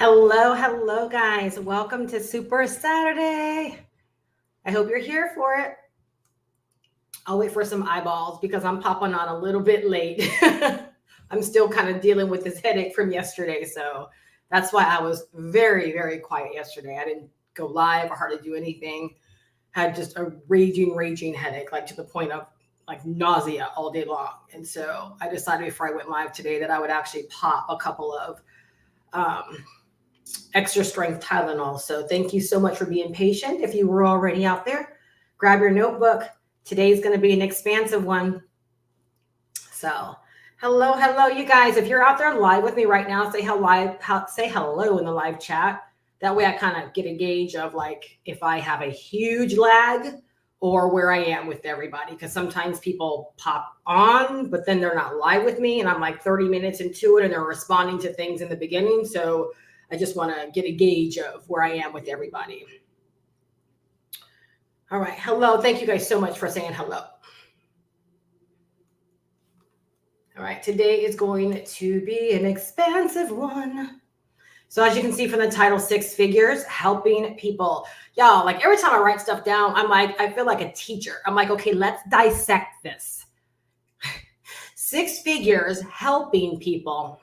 Hello, guys. Welcome to Super Saturday. I hope you're here for it. I'll wait for some eyeballs because I'm popping on a little bit late. I'm still kind of dealing with this headache from yesterday. So that's why I was very quiet yesterday. I didn't go live or hardly do anything. Had just a raging headache, like to the point of like nausea all day long. And so I decided before I went live today that I would actually pop a couple of extra strength Tylenol. So thank you so much for being patient. If you were already out there, grab your notebook. Today's going to be an expansive one. So hello, you guys. If you're out there live with me right now, say hello in the live chat. That way I kind of get a gauge of like if I have a huge lag or where I am with everybody. Because sometimes people pop on, but then they're not live with me. And I'm like 30 minutes into it and they're responding to things in the beginning. So I just want to get a gauge of where I am with everybody. All right. Hello. Thank you guys so much for saying hello. All right. Today is going to be an expansive one. So as you can see from the title, 6 figures, helping people. Y'all, like every time I write stuff down, I feel like a teacher. I'm like, okay, let's dissect this. 6 figures, helping people.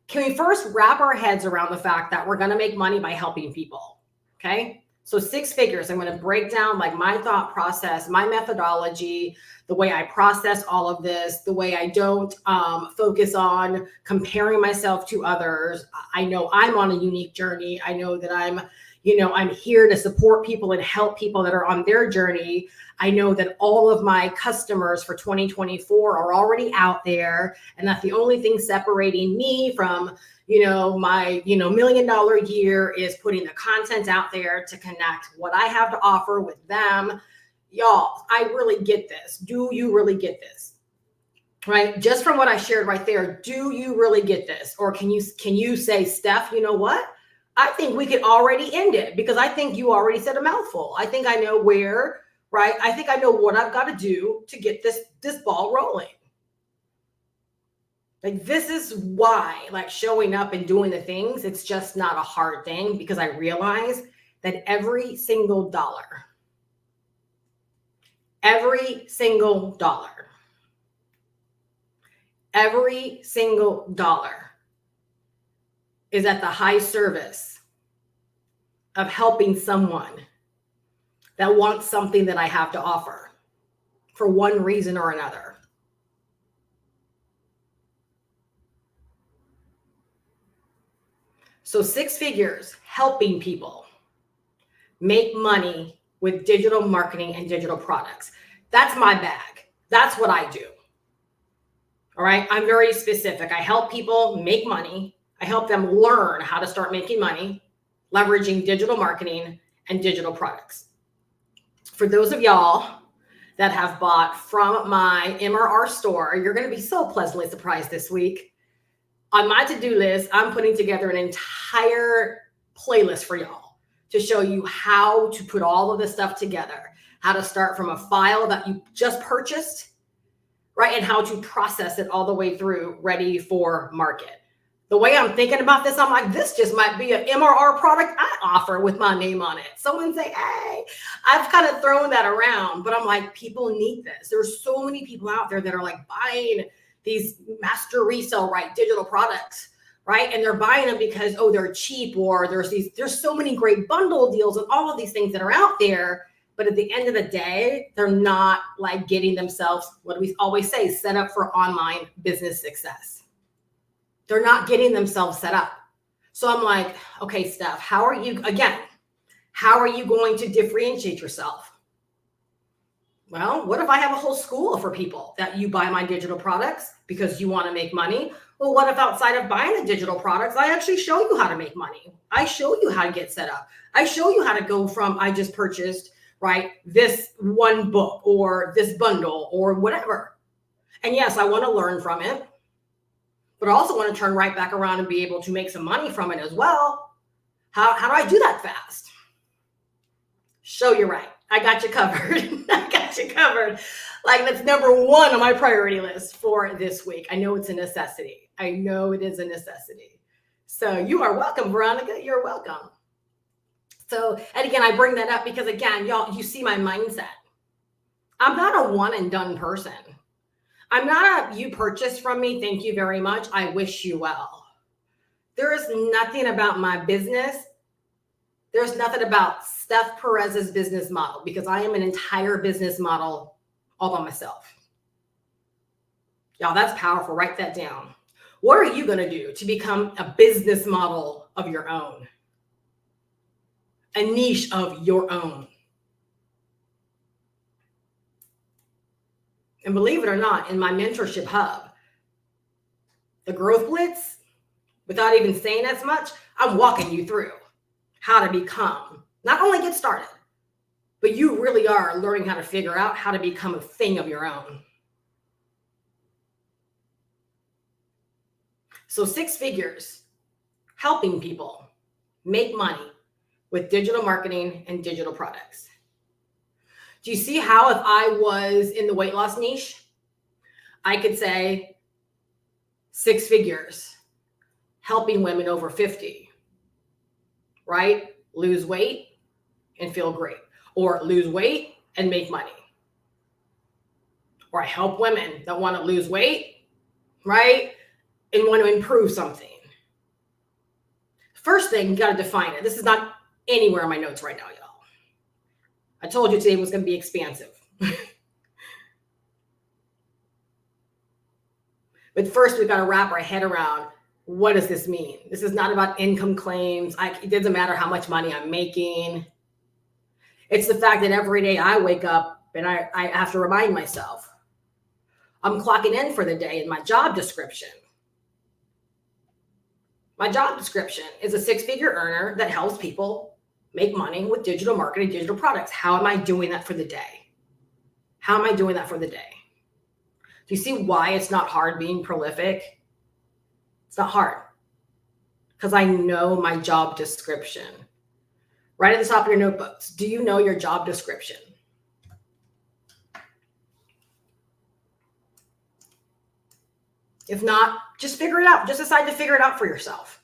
Can we first wrap our heads around the fact that we're going to make money by helping people? Okay. So 6 figures, I'm going to break down like my thought process, my methodology, the way I process all of this, the way I don't focus on comparing myself to others. I know I'm on a unique journey. I know that I'm here to support people and help people that are on their journey. I know that all of my customers for 2024 are already out there, and that the only thing separating me from, my, $1 million year is putting the content out there to connect what I have to offer with them. Y'all, I really get this. Do you really get this? Right? Just from what I shared right there, do you really get this? Or can you say, Steph, you know what? I think we could already end it because I think you already said a mouthful. I think I know where, right? I think I know what I've got to do to get this ball rolling. Like, this is why, like, showing up and doing the things, it's just not a hard thing because I realize that every single dollar is at the high service of helping someone that wants something that I have to offer for one reason or another. So 6 figures, helping people make money with digital marketing and digital products. That's my bag. That's what I do. All right. I'm very specific. I help people make money. I help them learn how to start making money, leveraging digital marketing and digital products. For those of y'all that have bought from my MRR store, you're going to be so pleasantly surprised this week. On my to-do list, I'm putting together an entire playlist for y'all to show you how to put all of this stuff together, how to start from a file that you just purchased, right? And how to process it all the way through ready for market. The way I'm thinking about this, I'm like, this just might be an MRR product I offer with my name on it. Someone say, hey, I've kind of thrown that around, but I'm like, people need this. There's so many people out there that are like buying these master resale, right? Digital products, right? And they're buying them because, they're cheap, or there's so many great bundle deals and all of these things that are out there. But at the end of the day, they're not like getting themselves, what do we always say, set up for online business success. They're not getting themselves set up. So I'm like, okay, Steph, how are you going to differentiate yourself? Well, what if I have a whole school for people that you buy my digital products because you want to make money? Well, what if outside of buying the digital products, I actually show you how to make money? I show you how to get set up. I show you how to go from I just purchased, right, this one book or this bundle or whatever. And yes, I want to learn from it, but I also want to turn right back around and be able to make some money from it as well. How do I do that fast? Show you right. I got you covered. Like, that's number 1 on my priority list for this week. I know it's a necessity. I know it is a necessity. So you are welcome, Veronica. You're welcome. So, and again, I bring that up because again, y'all, you see my mindset. I'm not a one and done person. I'm not a, you purchased from me, thank you very much, I wish you well. There is nothing about my business. There's nothing about Steph Perez's business model because I am an entire business model all by myself. Y'all, that's powerful. Write that down. What are you going to do to become a business model of your own? A niche of your own? And believe it or not, in my mentorship hub, the Growth Blitz, without even saying as much, I'm walking you through how to become, not only get started, but you really are learning how to figure out how to become a thing of your own. So 6 figures, helping people make money with digital marketing and digital products. Do you see how if I was in the weight loss niche, I could say 6 figures, helping women over 50, right? Lose weight and feel great, or lose weight and make money. Or I help women that want to lose weight, right? And want to improve something. First thing, you got to define it. This is not anywhere in my notes right now, y'all. I told you today was going to be expansive. But first, we've got to wrap our head around, what does this mean? This is not about income claims. It doesn't matter how much money I'm making. It's the fact that every day I wake up and I have to remind myself, I'm clocking in for the day in my job description. My job description is a 6-figure earner that helps people make money with digital marketing, digital products. How am I doing that for the day? How am I doing that for the day? Do you see why it's not hard being prolific? It's not hard because I know my job description. Right at the top of your notebooks, do you know your job description? If not, just figure it out. Just decide to figure it out for yourself.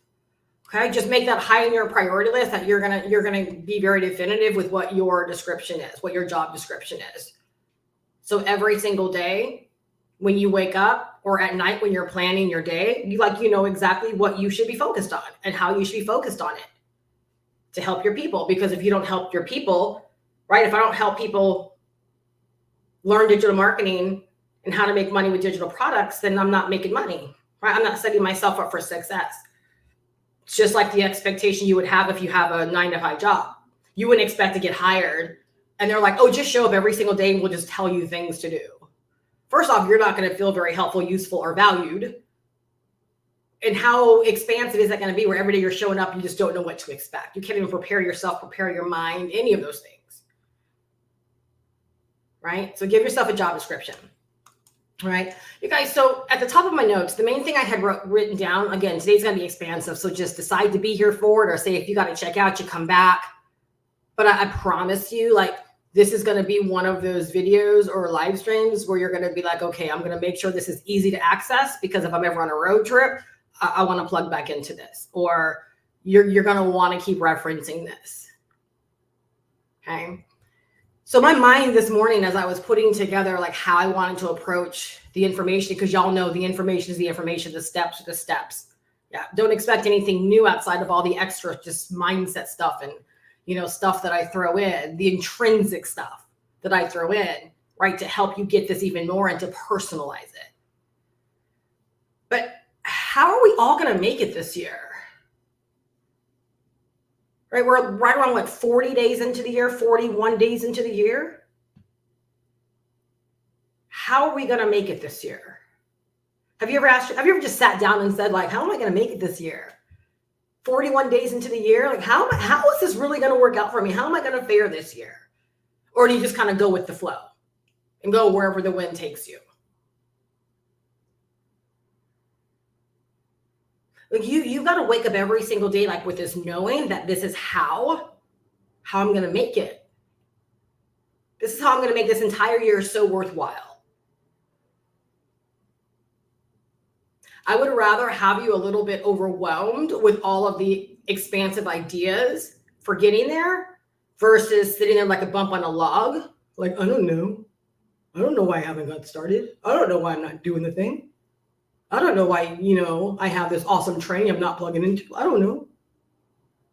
Okay, just make that high in your priority list that you're gonna be very definitive with what your description is, what your job description is. So every single day, when you wake up or at night when you're planning your day, you know exactly what you should be focused on and how you should be focused on it to help your people. Because if you don't help your people, right? If I don't help people learn digital marketing and how to make money with digital products, then I'm not making money, right? I'm not setting myself up for success. It's just like the expectation you would have if you have a 9-to-5 job. You wouldn't expect to get hired and they're like, oh, just show up every single day and we'll just tell you things to do. First off, you're not going to feel very helpful, useful, or valued. And how expansive is that going to be where every day you're showing up, you just don't know what to expect. You can't even prepare yourself, prepare your mind, any of those things. Right? So give yourself a job description. All right, you guys, so at the top of my notes, the main thing I had written down, again, today's going to be expansive. So just decide to be here for it, or say if you got to check out, you come back. But I promise you, this is going to be one of those videos or live streams where you're going to be like, okay, I'm going to make sure this is easy to access, because if I'm ever on a road trip, I want to plug back into this, or you're going to want to keep referencing this. Okay. So my mind this morning, as I was putting together how I wanted to approach the information, because y'all know the information is the information, the steps are the steps. Yeah. Don't expect anything new outside of all the extra just mindset stuff and, stuff that I throw in, the intrinsic stuff that I throw in, right, to help you get this even more and to personalize it. But how are we all going to make it this year? Right, we're right around 40 days into the year, 41 days into the year. How are we going to make it this year? Have you ever just sat down and said, how am I going to make it this year? 41 days into the year, how is this really going to work out for me? How am I going to fare this year? Or do you just kind of go with the flow and go wherever the wind takes you? You got to wake up every single day with this knowing that this is how I'm going to make it. This is how I'm going to make this entire year so worthwhile. I would rather have you a little bit overwhelmed with all of the expansive ideas for getting there versus sitting there like a bump on a log. Like, I don't know. I don't know why I haven't got started. I don't know why I'm not doing the thing. I don't know why, I have this awesome training I'm not plugging into. I don't know.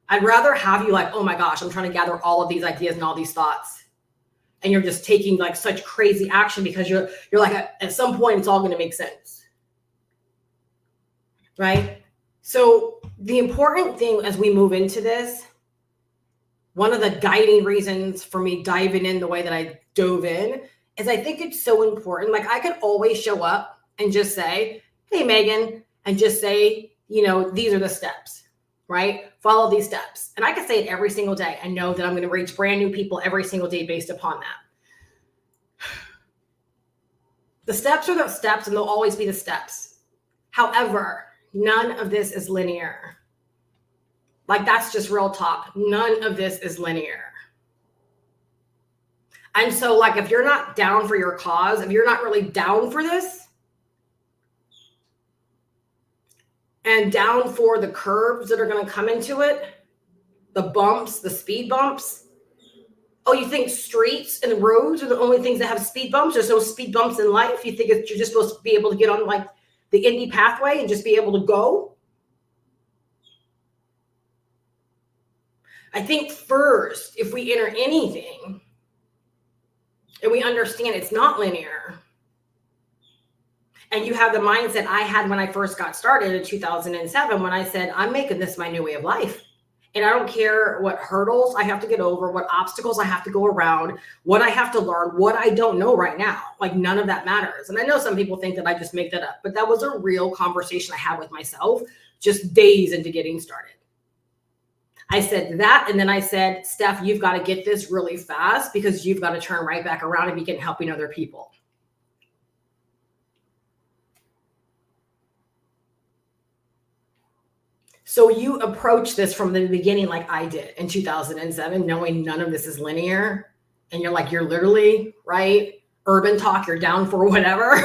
I'd rather have you like, oh my gosh, I'm trying to gather all of these ideas and all these thoughts. And you're just taking like such crazy action because you're like, at some point, it's all going to make sense. Right? So the important thing as we move into this, one of the guiding reasons for me diving in the way that I dove in is I think it's so important. Like I could always show up and just say, hey, Megan, and just say, these are the steps, right? Follow these steps. And I could say it every single day. I know that I'm going to reach brand new people every single day based upon that. The steps are the steps and they'll always be the steps. However, none of this is linear. Like that's just real talk. None of this is linear. And so like, if you're not down for your cause, if you're not really down for this and down for the curves that are going to come into it, the bumps, the speed bumps. Oh, you think streets and roads are the only things that have speed bumps? There's no speed bumps in life. You think you're just supposed to be able to get on like the indie pathway and just be able to go? I think first, if we enter anything and we understand it's not linear, and you have the mindset I had when I first got started in 2007, when I said, I'm making this my new way of life. And I don't care what hurdles I have to get over, what obstacles I have to go around, what I have to learn, what I don't know right now. Like none of that matters. And I know some people think that I just make that up, but that was a real conversation I had with myself just days into getting started. I said that, and then I said, Steph, you've got to get this really fast because you've got to turn right back around and begin helping other people. So you approach this from the beginning like I did in 2007, knowing none of this is linear. And you're like, you're literally, right? Urban talk, you're down for whatever.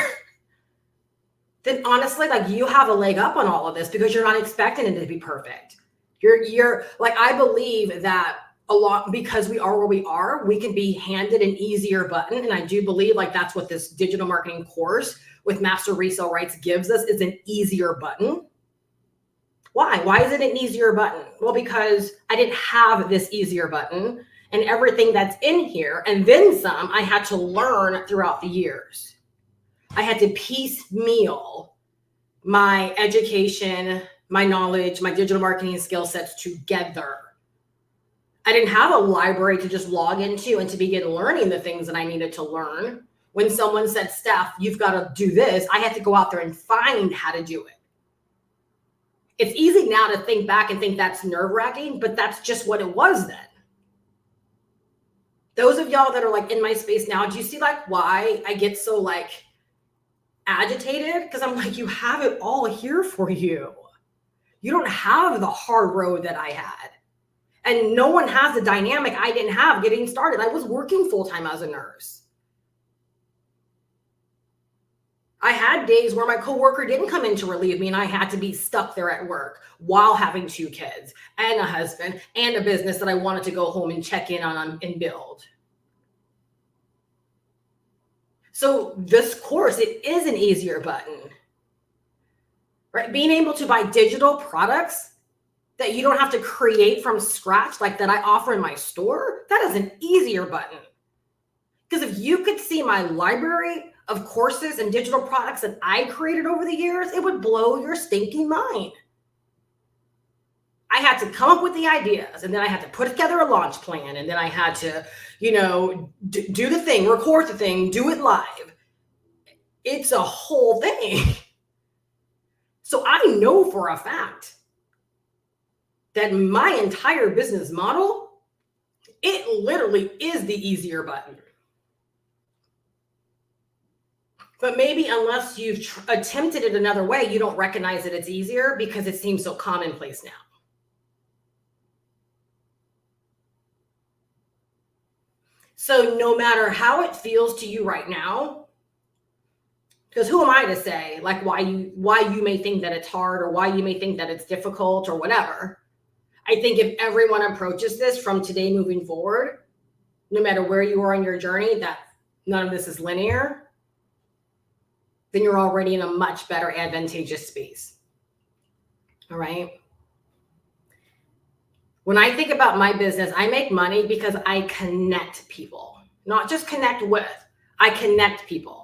Then honestly, like you have a leg up on all of this because you're not expecting it to be perfect. You're like, I believe that a lot because we are where we are, we can be handed an easier button. And I do believe like that's what this digital marketing course with Master Resale Rights gives us is an easier button. Why? Why is it an easier button? Well, because I didn't have this easier button and everything that's in here and then some I had to learn throughout the years. I had to piecemeal my education, my knowledge, my digital marketing skill sets together. I didn't have a library to just log into and to begin learning the things that I needed to learn. When someone said, Steph, you've got to do this, I had to go out there and find how to do it. It's easy now to think back and think that's nerve-wracking, but that's just what it was then. Those of y'all that are like in my space now, do you see like why I get so like agitated? Because I'm like, you have it all here for you. You don't have the hard road that I had. And no one has the dynamic I didn't have getting started. I was working full-time as a nurse. I had days where my coworker didn't come in to relieve me and I had to be stuck there at work while having 2 kids and a husband and a business that I wanted to go home and check in on and build. So this course, it is an easier button, right? Being able to buy digital products that you don't have to create from scratch, like that I offer in my store, that is an easier button. Because if you could see my library of courses and digital products that I created over the years, it would blow your stinking mind. I had to come up with the ideas and then I had to put together a launch plan and then I had to, do the thing, record the thing, do it live. It's a whole thing. So I know for a fact that my entire business model, it literally is the easier button. But maybe unless you've attempted it another way, you don't recognize that it's easier because it seems so commonplace now. So no matter how it feels to you right now, Because who am I to say like why you may think that it's hard or why you may think that it's difficult or whatever. I think if everyone approaches this from today moving forward, no matter where you are in your journey, that none of this is linear, then you're already in a much better advantageous space. All right. When I think about my business, I make money because I connect people, not just connect with, I connect people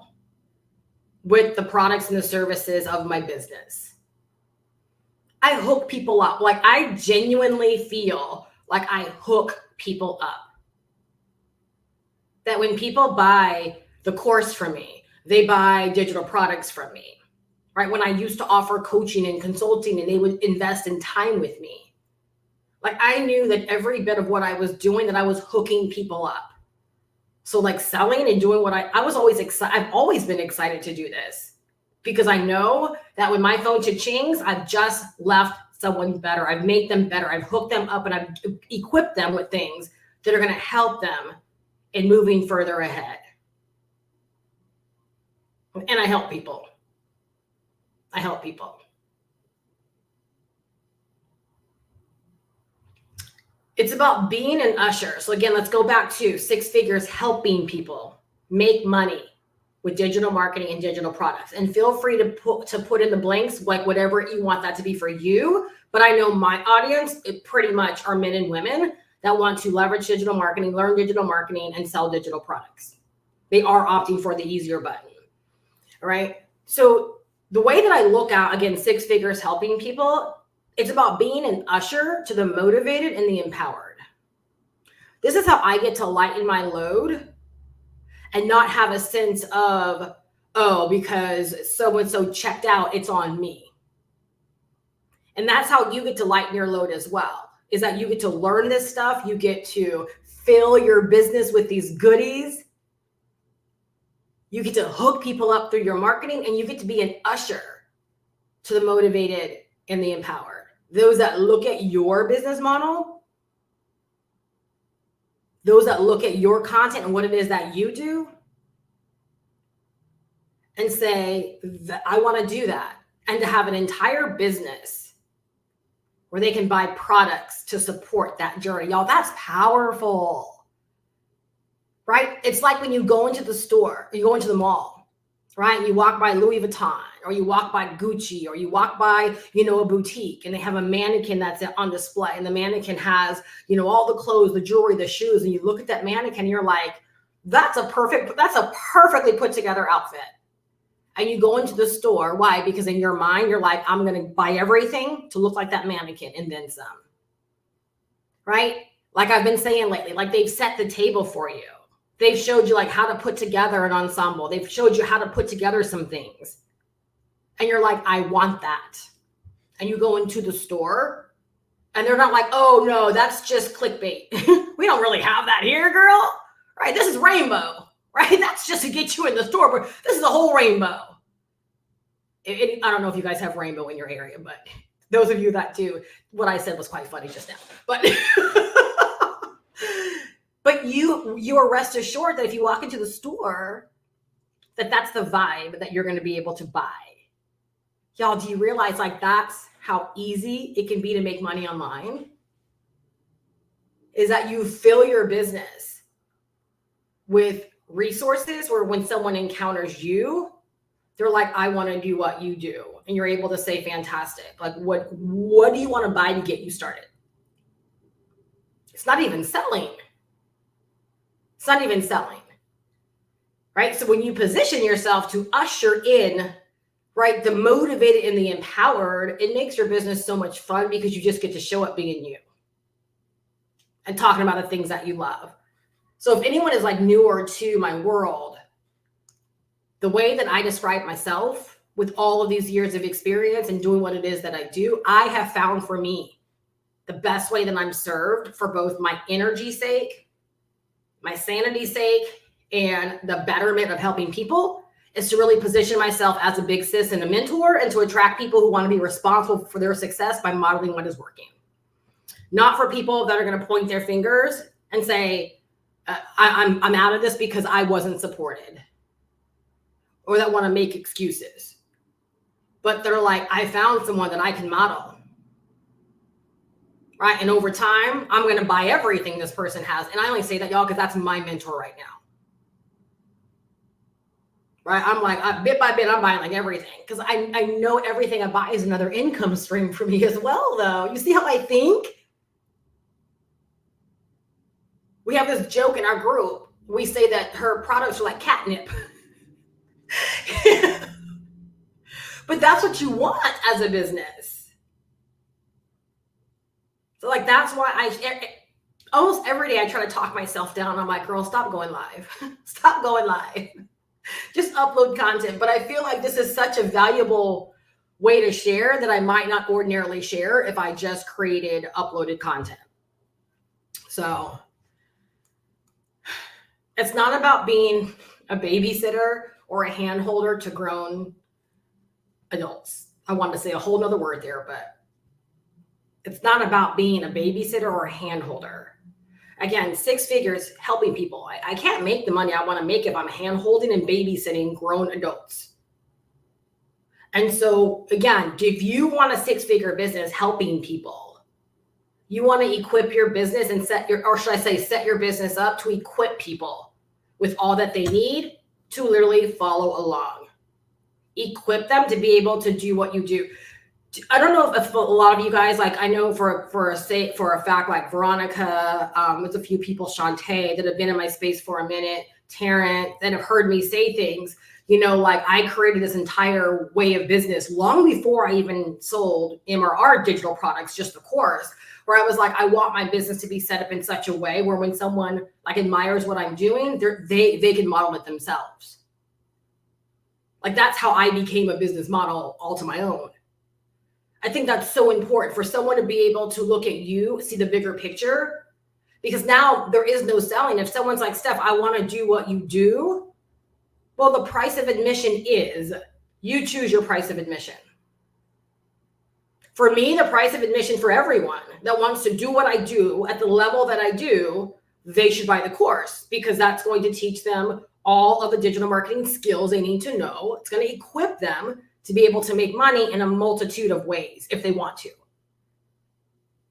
with the products and the services of my business. I hook people up. Like I genuinely feel like I hook people up. That when people buy the course from me, they buy digital products from me, right? When I used to offer coaching and consulting and they would invest in time with me. Like I knew that every bit of what I was doing, that I was hooking people up. So like selling and doing what I was always excited. I've always been excited to do this because I know that when my phone cha-chings, I've just left someone better. I've made them better. I've hooked them up and I've equipped them with things that are going to help them in moving further ahead. And I help people. I help people. It's about being an usher. So again, let's go back to 6 figures, helping people make money with digital marketing and digital products. And feel free to put in the blanks, like whatever you want that to be for you. But I know my audience, it pretty much are men and women that want to leverage digital marketing, learn digital marketing, and sell digital products. They are opting for the easier button. All right. So the way that I look at, again, 6 figures helping people, it's about being an usher to the motivated and the empowered. This is how I get to lighten my load and not have a sense of, oh, because so-and-so checked out, it's on me. And that's how you get to lighten your load as well, is that you get to learn this stuff. You get to fill your business with these goodies. You get to hook people up through your marketing, and you get to be an usher to the motivated and the empowered. Those that look at your business model, those that look at your content and what it is that you do and say, that I want to do that, and to have an entire business where they can buy products to support that journey. Y'all, that's powerful, right? It's like when you go into the store, you go into the mall, right? And you walk by Louis Vuitton, or you walk by Gucci, or you walk by, a boutique, and they have a mannequin that's on display, and the mannequin has, all the clothes, the jewelry, the shoes, and you look at that mannequin, and you're like, that's a perfectly put together outfit. And you go into the store. Why? Because in your mind, you're like, I'm going to buy everything to look like that mannequin and then some, right? Like I've been saying lately, like they've set the table for you. They've showed you like how to put together an ensemble. They've showed you how to put together some things. And you're like, I want that. And you go into the store and they're not like, oh no, that's just clickbait. We don't really have that here, girl. Right? This is rainbow, right? That's just to get you in the store, but this is the whole rainbow. I don't know if you guys have rainbow in your area, but those of you that do, what I said was quite funny just now. But but you are rest assured that if you walk into the store, that's the vibe that you're going to be able to buy. Y'all, do you realize like that's how easy it can be to make money online? Is that you fill your business with resources where when someone encounters you, they're like, I want to do what you do. And you're able to say, fantastic. Like, what do you want to buy to get you started? It's not even selling. It's not even selling. Right? So when you position yourself to usher in, right, the motivated and the empowered, it makes your business so much fun because you just get to show up being you and talking about the things that you love. So if anyone is like newer to my world, the way that I describe myself with all of these years of experience and doing what it is that I do, I have found for me the best way that I'm served for both my energy sake, my sanity sake, and the betterment of helping people is to really position myself as a big sis and a mentor, and to attract people who want to be responsible for their success by modeling what is working. Not for people that are going to point their fingers and say, I'm out of this because I wasn't supported. or that want to make excuses. But they're like, I found someone that I can model. Right? And over time, I'm going to buy everything this person has. And I only say that, y'all, because that's my mentor right now. Right? I'm like, bit by bit, I'm buying like everything. Because I know everything I buy is another income stream for me as well, though. You see how I think? We have this joke in our group. We say that her products are like catnip. But that's what you want as a business. So like, that's why almost every day I try to talk myself down. I'm like, girl, stop going live. Stop going live. Just upload content. But I feel like this is such a valuable way to share that I might not ordinarily share if I just created uploaded content. So it's not about being a babysitter or a handholder to grown adults. I wanted to say a whole nother word there, but it's not about being a babysitter or a handholder. Again, 6 figures helping people. I can't make the money I want to make if I'm handholding and babysitting grown adults. And so again, if you want a 6-figure business helping people, you want to equip your business and set your business up to equip people with all that they need to literally follow along. Equip them to be able to do what you do. I don't know if a lot of you guys, like, I know for a fact, like Veronica, there's a few people, Shantae, that have been in my space for a minute, Tarrant, that have heard me say things, you know, like I created this entire way of business long before I even sold MRR digital products, just the course, where I was like, I want my business to be set up in such a way where when someone like admires what I'm doing, they can model it themselves. Like, that's how I became a business model all to my own. I think that's so important for someone to be able to look at you, see the bigger picture, because now there is no selling. If someone's like, Steph, I want to do what you do. Well, the price of admission is you choose your price of admission. For me, the price of admission for everyone that wants to do what I do at the level that I do, they should buy the course, because that's going to teach them all of the digital marketing skills they need to know. It's going to equip them to be able to make money in a multitude of ways if they want to.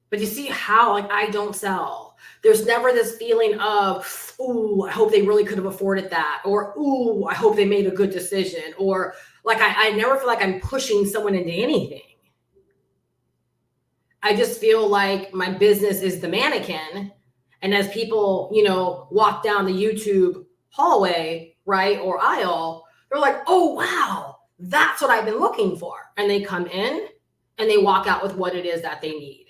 But you see how, like, I don't sell. There's never this feeling of, ooh, I hope they really could have afforded that. Or, ooh, I hope they made a good decision. Or like, I never feel like I'm pushing someone into anything. I just feel like my business is the mannequin. And as people, you know, walk down the YouTube hallway, right, or aisle, they're like, oh, wow, that's what I've been looking for. And they come in and they walk out with what it is that they need.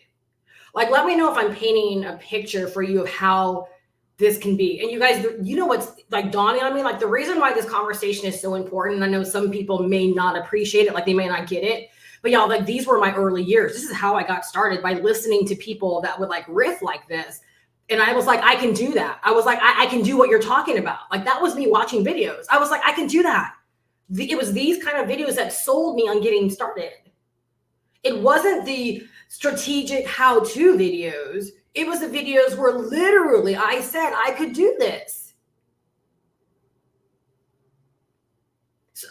Like, let me know if I'm painting a picture for you of how this can be. And you guys, you know what's like dawning on me? Like, the reason why this conversation is so important, and I know some people may not appreciate it, like they may not get it, but y'all, like, these were my early years. This is how I got started, by listening to people that would like riff like this. And I was like, I can do that. I was like, I can do what you're talking about. Like, that was me watching videos. I was like, I can do that. It was these kind of videos that sold me on getting started. It wasn't the strategic how-to videos. It was the videos where literally I said I could do this.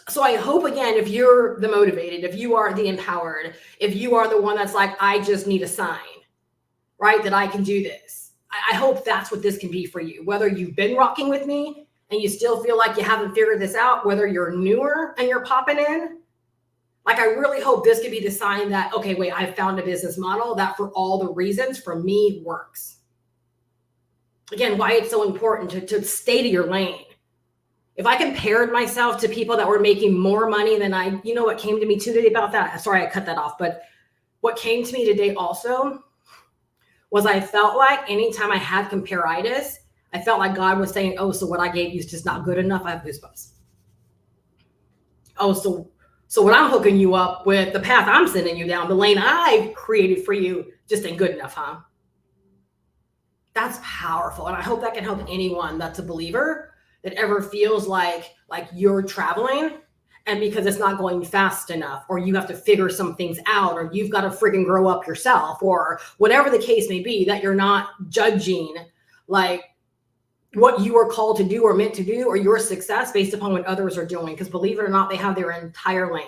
So I hope, again, if you're the motivated, if you are the empowered, if you are the one that's like, I just need a sign, right, that I can do this. I hope that's what this can be for you. Whether you've been rocking with me and you still feel like you haven't figured this out, whether you're newer and you're popping in, like, I really hope this could be the sign that, okay, wait, I found a business model that for all the reasons for me works. Again, why it's so important to stay to your lane. If I compared myself to people that were making more money than you know what came to me today about that? Sorry, I cut that off. But what came to me today also was I felt like anytime I had comparitis, I felt like God was saying, oh, so what I gave you is just not good enough. I have goosebumps. Oh, so what I'm hooking you up with, the path I'm sending you down, the lane I've created for you just ain't good enough, huh? That's powerful. And I hope that can help anyone that's a believer that ever feels like you're traveling and because it's not going fast enough, or you have to figure some things out, or you've got to friggin' grow up yourself, or whatever the case may be, that you're not judging like what you are called to do or meant to do, or your success based upon what others are doing. Because believe it or not, they have their entire lane,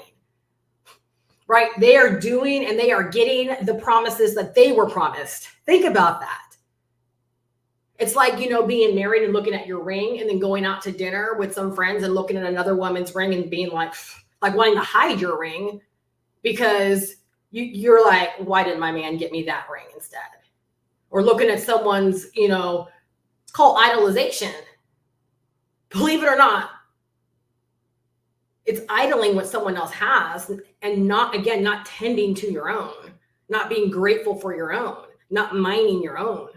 right? They are doing and they are getting the promises that they were promised. Think about that. It's like, being married and looking at your ring and then going out to dinner with some friends and looking at another woman's ring and being like wanting to hide your ring because you're like, why didn't my man get me that ring instead? Or looking at someone's, it's called idolization. Believe it or not, it's idling what someone else has and not tending to your own, not being grateful for your own, not mining your own.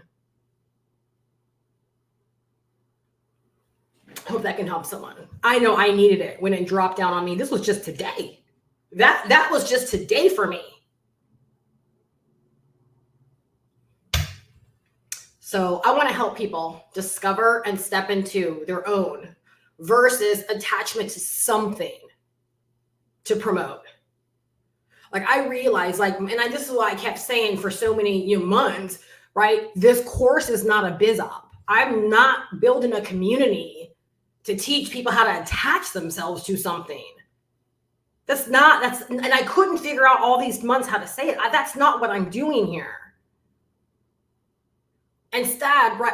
Hope that can help someone. I know I needed it when it dropped down on me. This was just today. That was just today for me. So I want to help people discover and step into their own versus attachment to something to promote. Like I realized, this is why I kept saying for so many months, right? This course is not a bizop. I'm not building a community to teach people how to attach themselves to something. And I couldn't figure out all these months how to say it. That's not what I'm doing here. Instead, right,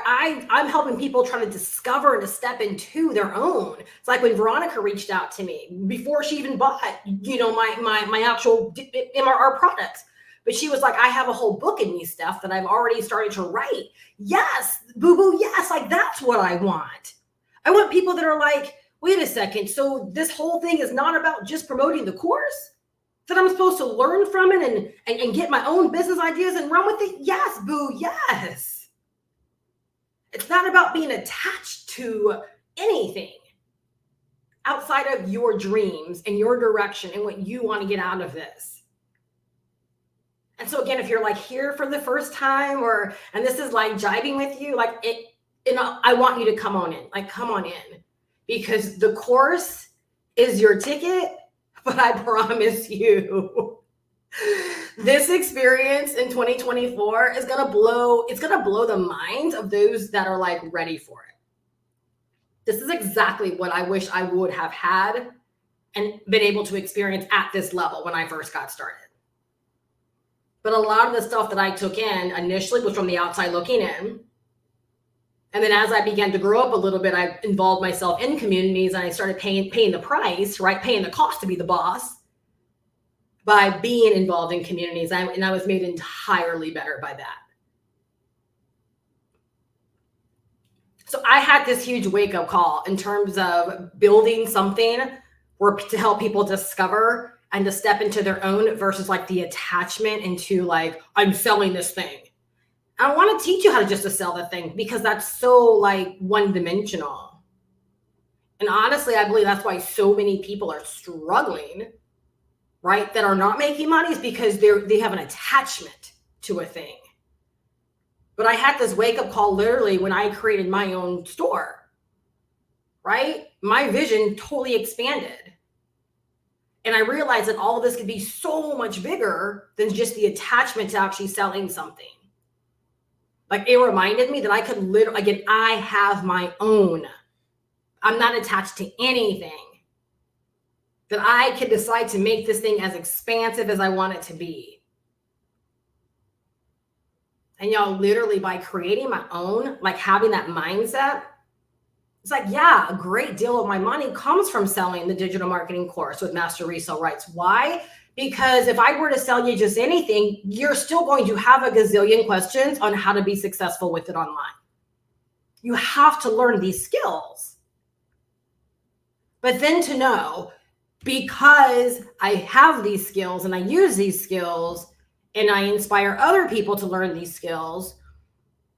I'm helping people try to discover and to step into their own. It's like when Veronica reached out to me before she even bought, my actual MRR products. But she was like, I have a whole book in me stuff that I've already started to write. Yes, boo-boo, yes, that's what I want. I want people that are like, wait a second, so this whole thing is not about just promoting the course? That I'm supposed to learn from it and get my own business ideas and run with it? Yes, boo, yes. It's not about being attached to anything outside of your dreams and your direction and what you want to get out of this. And so again, if you're like here for the first time and this is like jiving with you, I want you to come on in, because the course is your ticket, but I promise you, this experience in 2024 is going to blow the minds of those that are like ready for it. This is exactly what I wish I would have had and been able to experience at this level when I first got started. But a lot of the stuff that I took in initially was from the outside looking in. And then as I began to grow up a little bit, I involved myself in communities and I started paying the price, right? Paying the cost to be the boss by being involved in communities. And I was made entirely better by that. So I had this huge wake up call in terms of building something to help people discover and to step into their own versus like the attachment into like, I'm selling this thing. I don't want to teach you how to sell the thing because that's so like one-dimensional. And honestly, I believe that's why so many people are struggling, right? That are not making money is because they have an attachment to a thing. But I had this wake-up call literally when I created my own store, right? My vision totally expanded. And I realized that all of this could be so much bigger than just the attachment to actually selling something. Like it reminded me that I could literally, again, I have my own. I'm not attached to anything. That I can decide to make this thing as expansive as I want it to be. And y'all, literally by creating my own, like having that mindset, it's like, yeah, a great deal of my money comes from selling the digital marketing course with master resale rights. Why? Because if I were to sell you just anything, you're still going to have a gazillion questions on how to be successful with it online. You have to learn these skills. But then to know, because I have these skills and I use these skills and I inspire other people to learn these skills,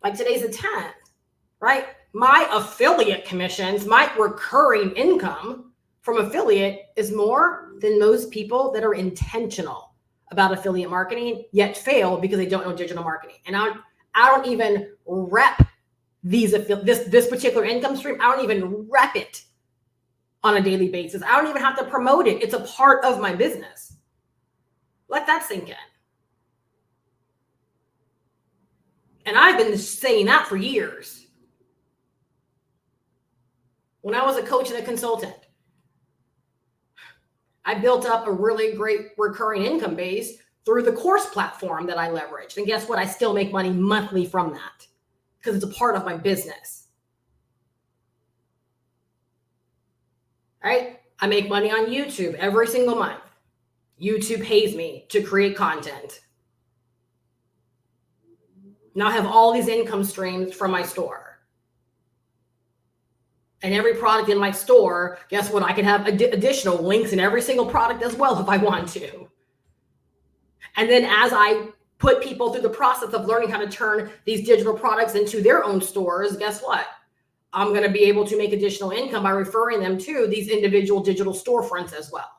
like today's the 10th, right? My affiliate commissions, my recurring income from affiliate is more than most people that are intentional about affiliate marketing yet fail because they don't know digital marketing. And I don't even rep this particular income stream. I don't even rep it on a daily basis. I don't even have to promote it. It's a part of my business. Let that sink in. And I've been saying that for years. when I was a coach and a consultant. I built up a really great recurring income base through the course platform that I leveraged. And guess what? I still make money monthly from that because it's a part of my business. Right? I make money on YouTube every single month. YouTube pays me to create content. Now I have all these income streams from my store. And every product in my store, guess what? I can have additional links in every single product as well if I want to. And then as I put people through the process of learning how to turn these digital products into their own stores, guess what? I'm going to be able to make additional income by referring them to these individual digital storefronts as well.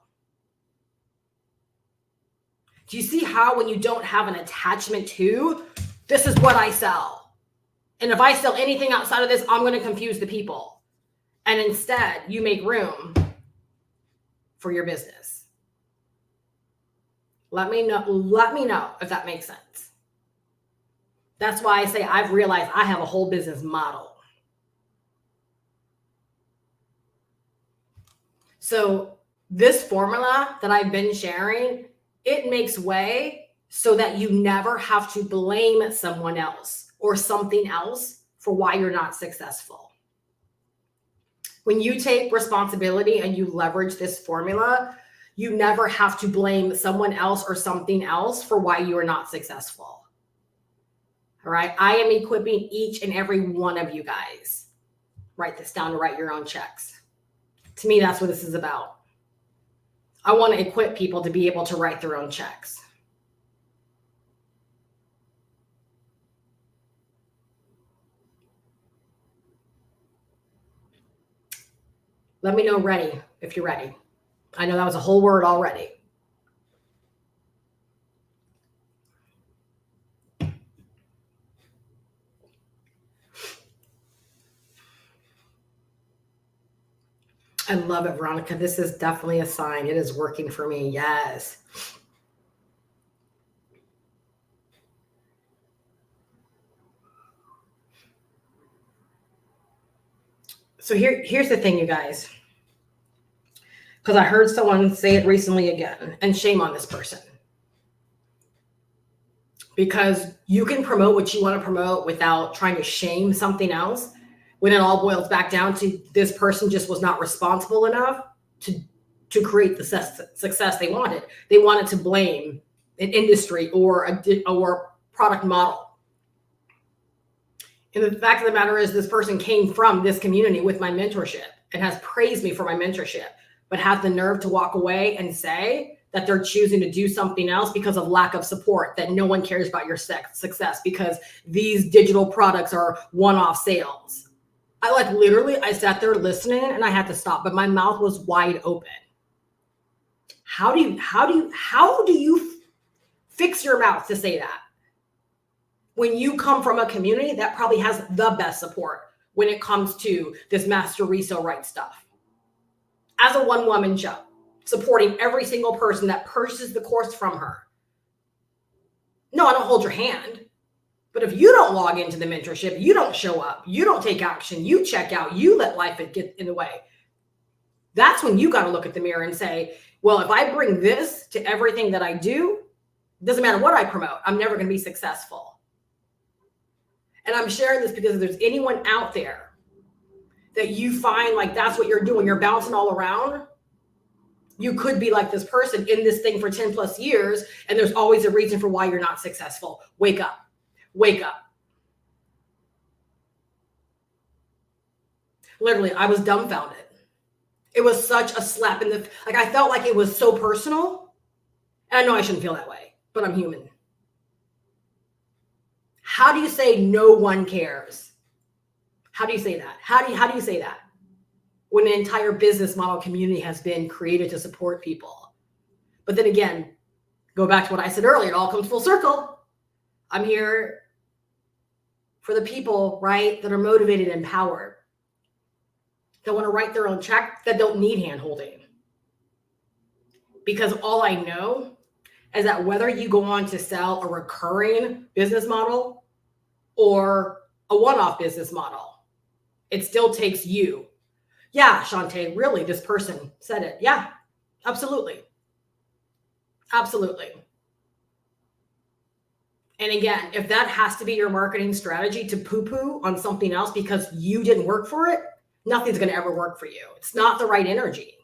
Do you see how when you don't have an attachment to, this is what I sell. And if I sell anything outside of this, I'm going to confuse the people. And instead, you make room for your business. Let me know if that makes sense. That's why I say I've realized I have a whole business model. So this formula that I've been sharing, it makes way so that you never have to blame someone else or something else for why you're not successful. When you take responsibility and you leverage this formula, you never have to blame someone else or something else for why you are not successful. All right. I am equipping each and every one of you guys. Write this down to write your own checks. To me, that's what this is about. I want to equip people to be able to write their own checks. Let me know ready if you're ready. I know that was a whole word already. I love it, Veronica. This is definitely a sign. It is working for me. Yes. So here's the thing, you guys. Because I heard someone say it recently again, and shame on this person. Because you can promote what you want to promote without trying to shame something else, when it all boils back down to this person just was not responsible enough to create the success they wanted. They wanted to blame an industry or a product model. And the fact of the matter is this person came from this community with my mentorship and has praised me for my mentorship, but has the nerve to walk away and say that they're choosing to do something else because of lack of support, that no one cares about your success because these digital products are one-off sales. I sat there listening and I had to stop, but my mouth was wide open. How do you fix your mouth to say that? When you come from a community that probably has the best support when it comes to this master resale rights stuff. As a one-woman show, supporting every single person that purchases the course from her. No, I don't hold your hand. But if you don't log into the mentorship, you don't show up, you don't take action, you check out, you let life get in the way. That's when you got to look at the mirror and say, well, if I bring this to everything that I do, it doesn't matter what I promote, I'm never going to be successful. And I'm sharing this because if there's anyone out there that you find like that's what you're doing, you're bouncing all around, you could be like this person in this thing for 10 plus years, and there's always a reason for why you're not successful. Wake up. Wake up. Literally, I was dumbfounded. It was such a slap in the, like I felt like it was so personal. And I know I shouldn't feel that way, but I'm human. How do you say no one cares? How do you say that? How do you say that? When an entire business model community has been created to support people. But then again, go back to what I said earlier, it all comes full circle. I'm here for the people, right, that are motivated and empowered, that want to write their own check, that don't need hand-holding. Because all I know is that whether you go on to sell a recurring business model or a one-off business model, it still takes you Yeah, Shantae, really, this person said it. Yeah, absolutely. Absolutely. And again, if that has to be your marketing strategy to poo-poo on something else because you didn't work for it, nothing's going to ever work for you. It's not the right energy.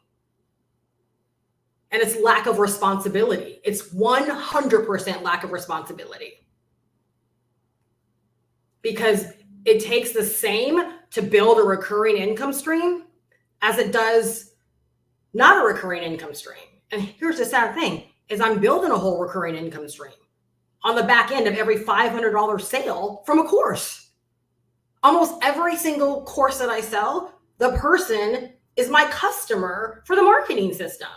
And it's lack of responsibility. It's 100% lack of responsibility. Because it takes the same to build a recurring income stream as it does not a recurring income stream. And here's the sad thing is I'm building a whole recurring income stream on the back end of every $500 sale from a course. Almost every single course that I sell, the person is my customer for the marketing system.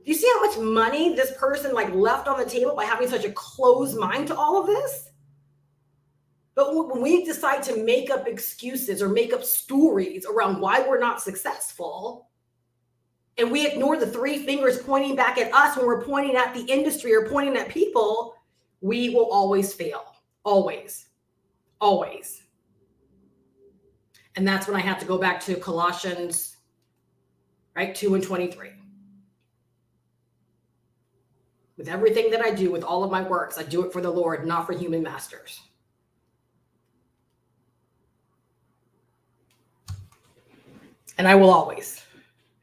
Do you see how much money this person left on the table by having such a closed mind to all of this? But when we decide to make up excuses or make up stories around why we're not successful, and we ignore the three fingers pointing back at us when we're pointing at the industry or pointing at people, we will always fail. Always. Always. And that's when I have to go back to Colossians, 2:23. With everything that I do, with all of my works, I do it for the Lord, not for human masters. And I will always.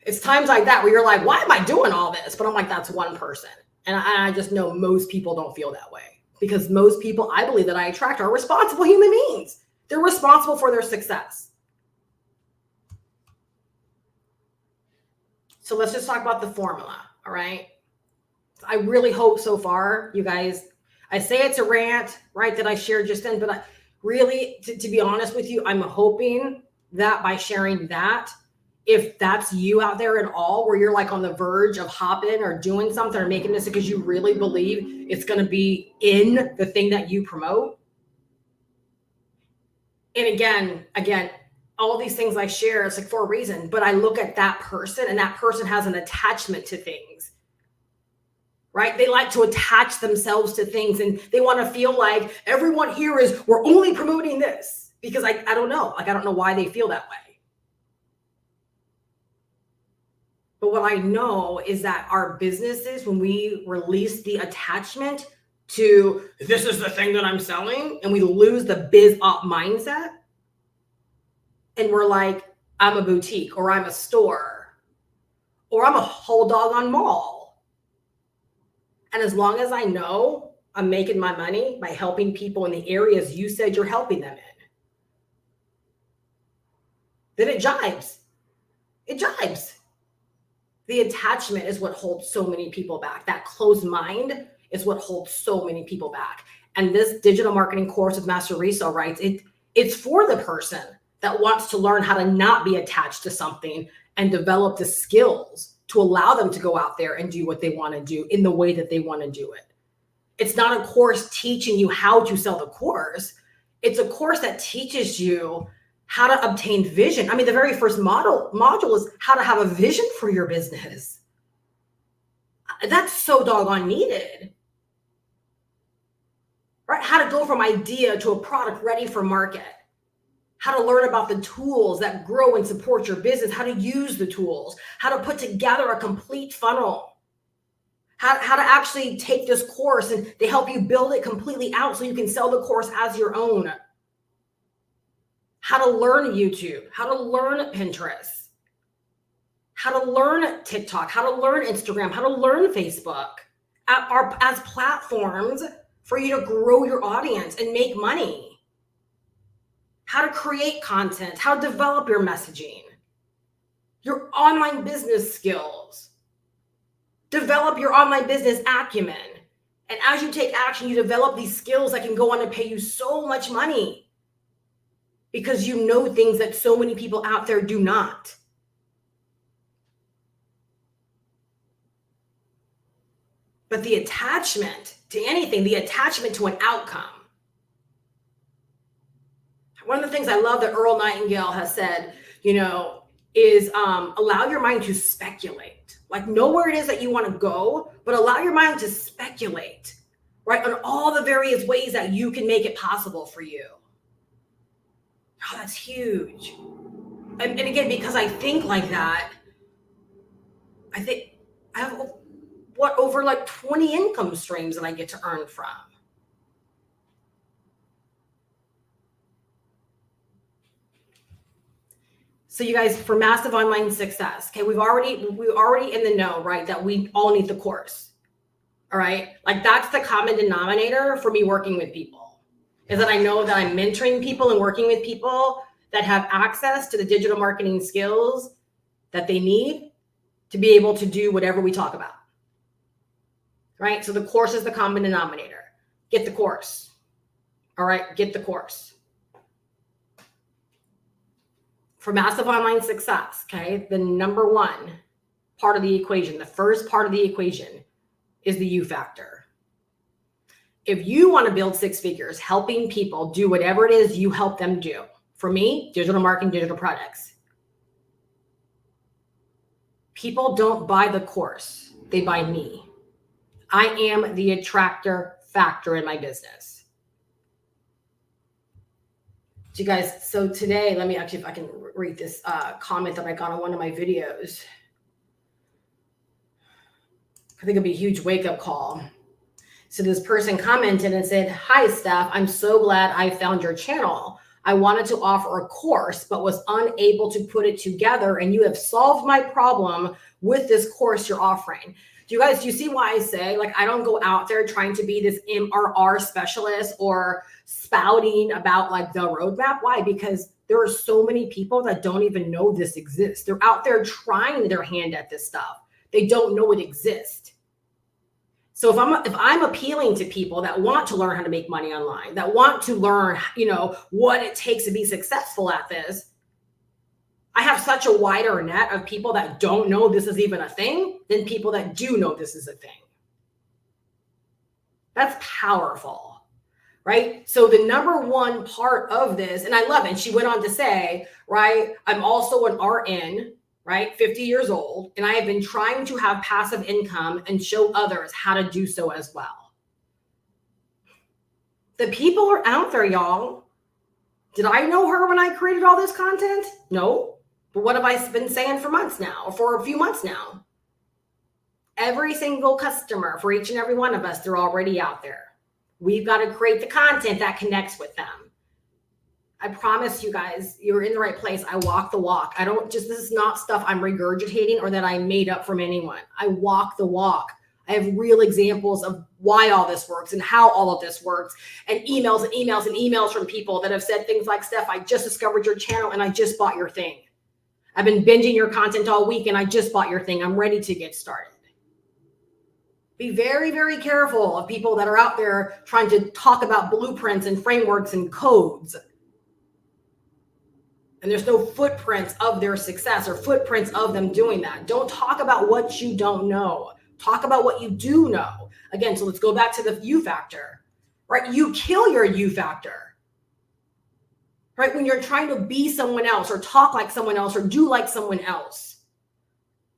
It's times like that where you're like, why am I doing all this? But I'm like, that's one person. And I just know most people don't feel that way because most people I believe that I attract are responsible human beings. They're responsible for their success. So let's just talk about the formula, all right? I really hope so far, you guys, I say it's a rant, that I shared just then, but I really, to be honest with you, I'm hoping that by sharing that, if that's you out there at all, where you're on the verge of hopping or doing something or making this because you really believe it's going to be in the thing that you promote. And again, all these things I share, it's for a reason, but I look at that person and that person has an attachment to things. They like to attach themselves to things and they want to feel like everyone here we're only promoting this because I don't know. I don't know why they feel that way. But what I know is that our businesses, when we release the attachment to this is the thing that I'm selling and we lose the bizop mindset and we're like, I'm a boutique or I'm a store or I'm a whole doggone mall. And as long as I know I'm making my money by helping people in the areas you said you're helping them in, then it jives. It jives. The attachment is what holds so many people back. That closed mind is what holds so many people back. And this digital marketing course with Master Riso writes, it's for the person that wants to learn how to not be attached to something and develop the skills to allow them to go out there and do what they want to do in the way that they want to do it. It's not a course teaching you how to sell the course. It's a course that teaches you how to obtain vision. The very first module is how to have a vision for your business. That's so doggone needed. How to go from idea to a product ready for market. How to learn about the tools that grow and support your business, how to use the tools, how to put together a complete funnel, how to actually take this course and they help you build it completely out so you can sell the course as your own. How to learn YouTube, how to learn Pinterest, how to learn TikTok, how to learn Instagram, how to learn Facebook as platforms for you to grow your audience and make money. How to create content, how to develop your messaging, your online business skills, develop your online business acumen. And as you take action, you develop these skills that can go on and pay you so much money because you know things that so many people out there do not. But the attachment to anything, the attachment to an outcome. One of the things I love that Earl Nightingale has said, is allow your mind to speculate. Know where it is that you want to go, but allow your mind to speculate, on all the various ways that you can make it possible for you. Oh, that's huge. And again, because I think like that, I think I have over like 20 income streams that I get to earn from. So you guys, for massive online success, okay, we're already in the know, right? That we all need the course. All right. Like that's the common denominator for me working with people, is that I know that I'm mentoring people and working with people that have access to the digital marketing skills that they need to be able to do whatever we talk about. Right. So the course is the common denominator. Get the course. All right. Get the course. For massive online success, okay, the number one part of the equation, the first part of the equation is the you factor. If you want to build six figures, helping people do whatever it is you help them do, for me, digital marketing, digital products, people don't buy the course, they buy me. I am the attractor factor in my business. So you guys, so today, let me actually, if I can read this comment that I got on one of my videos. I think it'll be a huge wake-up call. So this person commented and said, "Hi, Steph, I'm so glad I found your channel. I wanted to offer a course, but was unable to put it together, and you have solved my problem with this course you're offering." Do you see why I say, like, I don't go out there trying to be this MRR specialist or spouting about like the roadmap? Why? Because there are so many people that don't even know this exists. They're out there trying their hand at this stuff. They don't know it exists. So if I'm appealing to people that want to learn how to make money online, that want to learn, what it takes to be successful at this, I have such a wider net of people that don't know this is even a thing than people that do know this is a thing. That's powerful, right? So the number one part of this, and I love it, and she went on to say, right, I'm also an RN, right, 50 years old, and I have been trying to have passive income and show others how to do so as well. The people are out there, y'all. Did I know her when I created all this content? No. But what have I been saying for months now, or for a few months now? Every single customer, for each and every one of us, they're already out there. We've got to create the content that connects with them. I promise you guys, you're in the right place. I walk the walk. This is not stuff I'm regurgitating or that I made up from anyone. I walk the walk. I have real examples of why all this works and how all of this works, and emails and emails and emails from people that have said things like, "Steph, I just discovered your channel and I just bought your thing. I've been binging your content all week and I just bought your thing. I'm ready to get started." Be very, very careful of people that are out there trying to talk about blueprints and frameworks and codes. And there's no footprints of their success or footprints of them doing that. Don't talk about what you don't know. Talk about what you do know. Again, so let's go back to the you factor, right? You kill your you factor, right? When you're trying to be someone else or talk like someone else or do like someone else.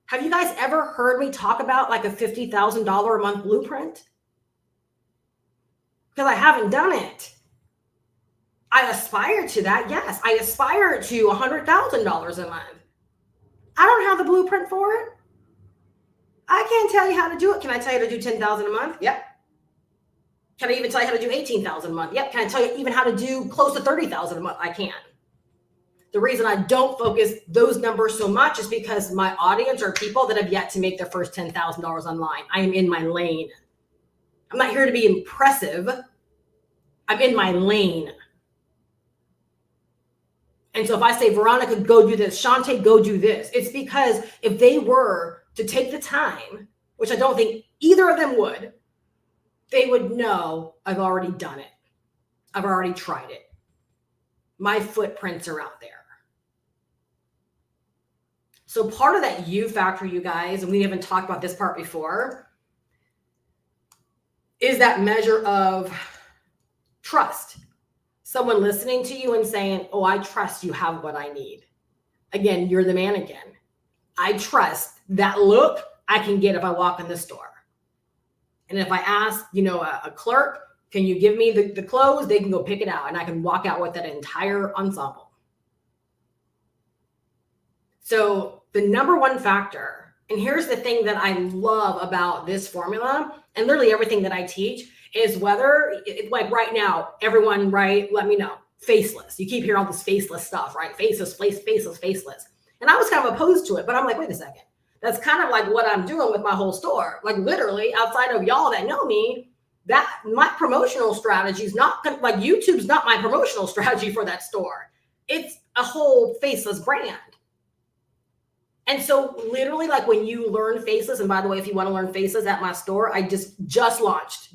Have you guys ever heard me talk about like a $50,000 a month blueprint? Because I haven't done it. I aspire to that. Yes, I aspire to $100,000 a month. I don't have the blueprint for it. I can't tell you how to do it. Can I tell you how to do 10,000 a month? Yep. Can I even tell you how to do 18,000 a month? Yep. Can I tell you even how to do close to 30,000 a month? I can. The reason I don't focus those numbers so much is because my audience are people that have yet to make their first $10,000 online. I am in my lane. I'm not here to be impressive. I'm in my lane. And so if I say, "Veronica, go do this," "Shantae, go do this," it's because if they were to take the time, which I don't think either of them would, they would know I've already done it. I've already tried it. My footprints are out there. So part of that you factor, you guys, and we haven't talked about this part before, is that measure of trust. Someone listening to you and saying, "Oh, I trust you have what I need." Again, you're the man again. I trust that look I can get if I walk in the store. And if I ask, a clerk, "Can you give me the clothes?" They can go pick it out and I can walk out with that entire ensemble. So the number one factor, and here's the thing that I love about this formula and literally everything that I teach, is whether, like right now, everyone, right, let me know, faceless. You keep hearing all this faceless stuff, right? Faceless, faceless, faceless. And I was kind of opposed to it, but I'm like, wait a second. That's kind of like what I'm doing with my whole store. Like literally outside of y'all that know me, that my promotional strategy is not like YouTube's not my promotional strategy for that store. It's a whole faceless brand. And so literally like when you learn faceless, and by the way, if you want to learn faceless at my store, I just launched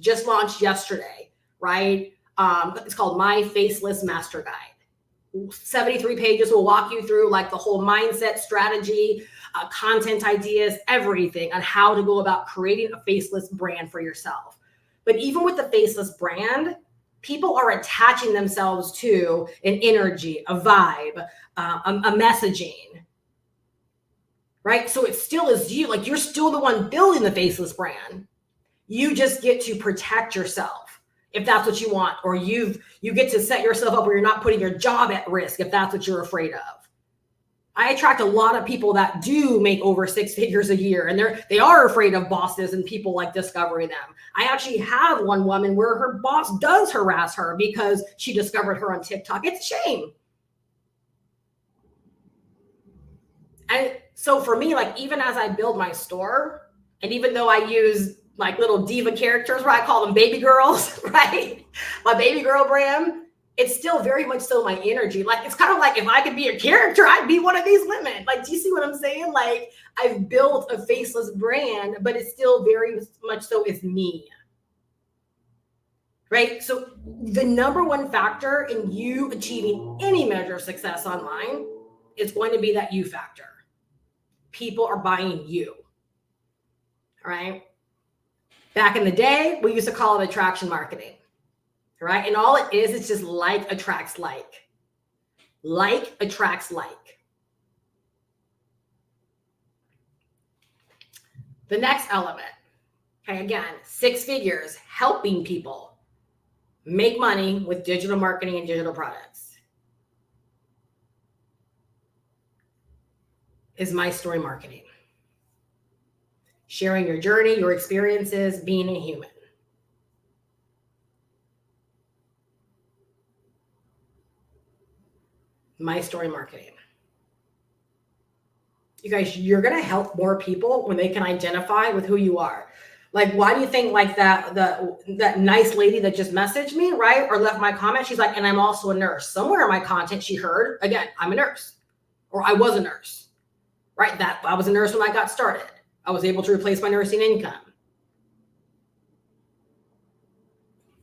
yesterday, right? It's called My Faceless Master Guide. 73 pages will walk you through like the whole mindset strategy, content ideas, everything on how to go about creating a faceless brand for yourself. But even with the faceless brand, people are attaching themselves to an energy, a vibe, a messaging, right? So it still is you, like you're still the one building the faceless brand. You just get to protect yourself if that's what you want, or you get to set yourself up where you're not putting your job at risk if that's what you're afraid of. I attract a lot of people that do make over 6 figures a year, and they are afraid of bosses and people like discovering them. I actually have one woman where her boss does harass her because she discovered her on TikTok. It's a shame. And so for me, like even as I build my store, and even though I use like little diva characters, where I call them baby girls, right? My baby girl brand, it's still very much so my energy. Like, it's kind of like if I could be a character, I'd be one of these women. Like, do you see what I'm saying? Like, I've built a faceless brand, but it's still very much so is me. Right? So the number one factor in you achieving any measure of success online is going to be that you factor. People are buying you. All right? Back in the day, we used to call it attraction marketing. Right? And all it is, it's just like attracts like. Like attracts like. The next element, okay, again, 6 figures, helping people make money with digital marketing and digital products, is my story marketing. Sharing your journey, your experiences, being a human. My story marketing. You guys, you're going to help more people when they can identify with who you are. Like, why do you think like that nice lady that just messaged me, right? Or left my comment, she's like, and I'm also a nurse. Somewhere in my content, she heard, again, I'm a nurse, or I was a nurse, right? That I was a nurse when I got started. I was able to replace my nursing income.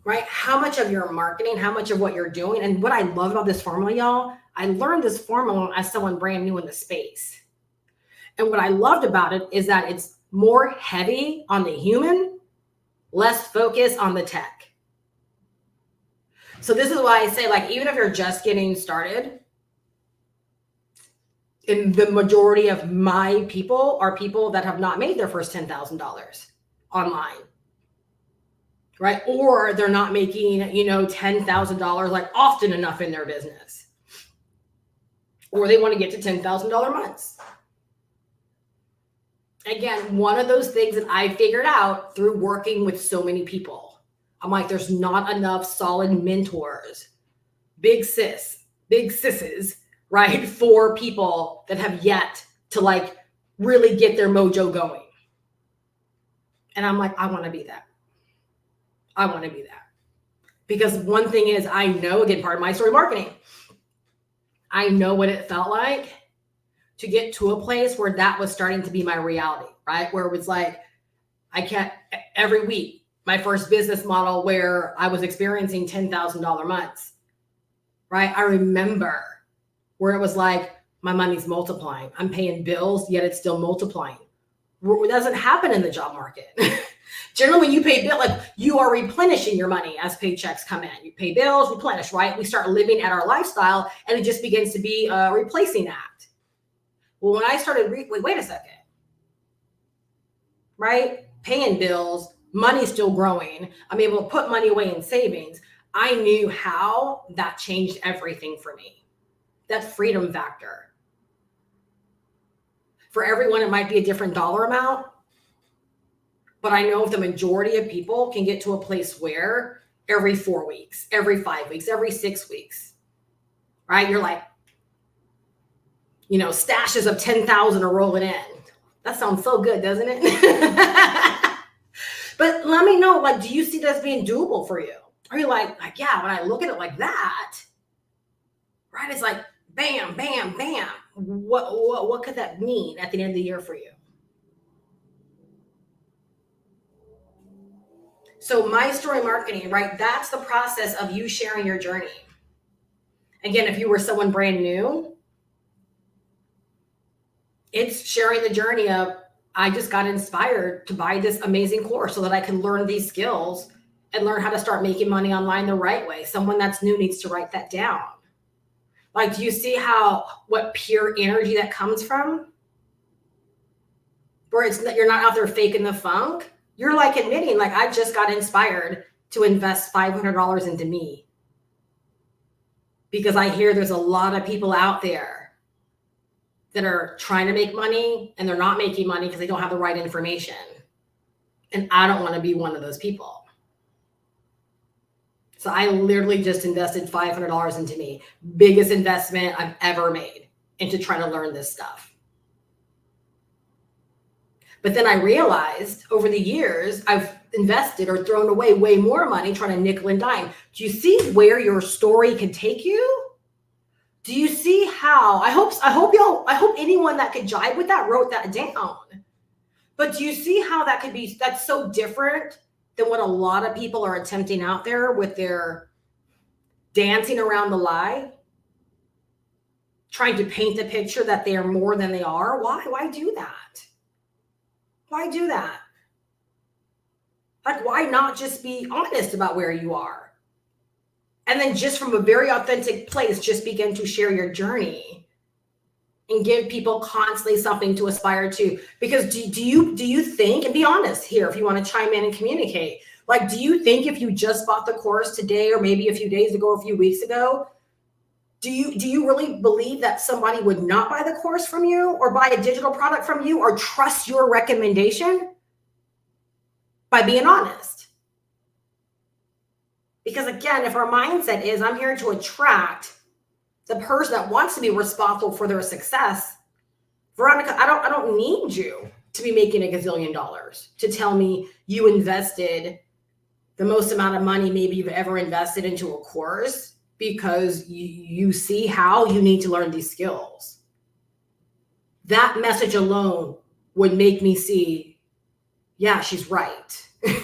Right? How much of your marketing, how much of what you're doing, and what I love about this formula, y'all, I learned this formula as someone brand new in the space. And what I loved about it is that it's more heavy on the human, less focus on the tech. So this is why I say, like, even if you're just getting started, in the majority of my people are people that have not made their first $10,000 online. Right? Or they're not making, $10,000 like often enough in their business. Or they want to get to $10,000 months. Again, one of those things that I figured out through working with so many people. I'm like, there's not enough solid mentors, big sisses, right? For people that have yet to like really get their mojo going. And I'm like, I want to be that. I want to be that. Because one thing is, I know, again, part of my story marketing, I know what it felt like to get to a place where that was starting to be my reality, right? Where it was like, I can't, every week, my first business model where I was experiencing $10,000 months, right? I remember where it was like, my money's multiplying. I'm paying bills, yet it's still multiplying. It doesn't happen in the job market. Generally, when you pay bill, like you are replenishing your money as paychecks come in. You pay bills, replenish, right? We start living at our lifestyle, and it just begins to be a replacing act. Well, when I started, wait a second, right? Paying bills, money's still growing. I'm able to put money away in savings. I knew how that changed everything for me. That freedom factor. For everyone, it might be a different dollar amount. But I know if the majority of people can get to a place where every 4 weeks, every 5 weeks, every 6 weeks, right? You're like, stashes of 10,000 are rolling in. That sounds so good, doesn't it? But let me know, like, do you see this being doable for you? Are you like, yeah, when I look at it like that, right? It's like, bam, bam, bam. What could that mean at the end of the year for you? So my story marketing, right? That's the process of you sharing your journey. Again, if you were someone brand new, it's sharing the journey of, I just got inspired to buy this amazing course so that I can learn these skills and learn how to start making money online the right way. Someone that's new needs to write that down. Like, do you see what pure energy that comes from? Where you're not out there faking the funk. You're like admitting, like, I just got inspired to invest $500 into me. Because I hear there's a lot of people out there that are trying to make money and they're not making money because they don't have the right information. And I don't want to be one of those people. So I literally just invested $500 into me. Biggest investment I've ever made into trying to learn this stuff. But then I realized over the years, I've invested or thrown away way more money trying to nickel and dime. Do you see where your story can take you? Do you see how? I hope anyone that could jive with that wrote that down. But do you see how that's so different than what a lot of people are attempting out there with their dancing around the lie, trying to paint the picture that they are more than they are? Why do that? Why do that? Like, why not just be honest about where you are? And then just from a very authentic place, just begin to share your journey and give people constantly something to aspire to. Because do you think, and be honest here if you want to chime in and communicate, like, do you think if you just bought the course today or maybe a few days ago or a few weeks ago, do you really believe that somebody would not buy the course from you or buy a digital product from you or trust your recommendation? By being honest. Because again, if our mindset is, I'm here to attract the person that wants to be responsible for their success, Veronica, I don't need you to be making $1 gazillion to tell me you invested the most amount of money maybe you've ever invested into a course because you see how you need to learn these skills. That message alone would make me see, yeah, she's right. I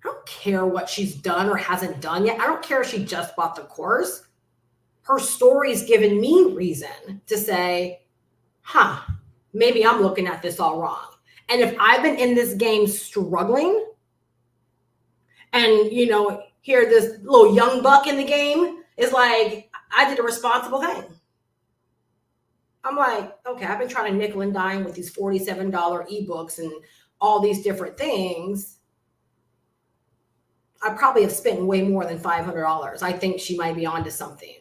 don't care what she's done or hasn't done yet. I don't care if she just bought the course. Her story's given me reason to say, maybe I'm looking at this all wrong. And if I've been in this game struggling and, here this little young buck in the game is like, I did a responsible thing. I'm like, okay, I've been trying to nickel and dime with these $47 ebooks and all these different things. I probably have spent way more than $500. I think she might be onto something.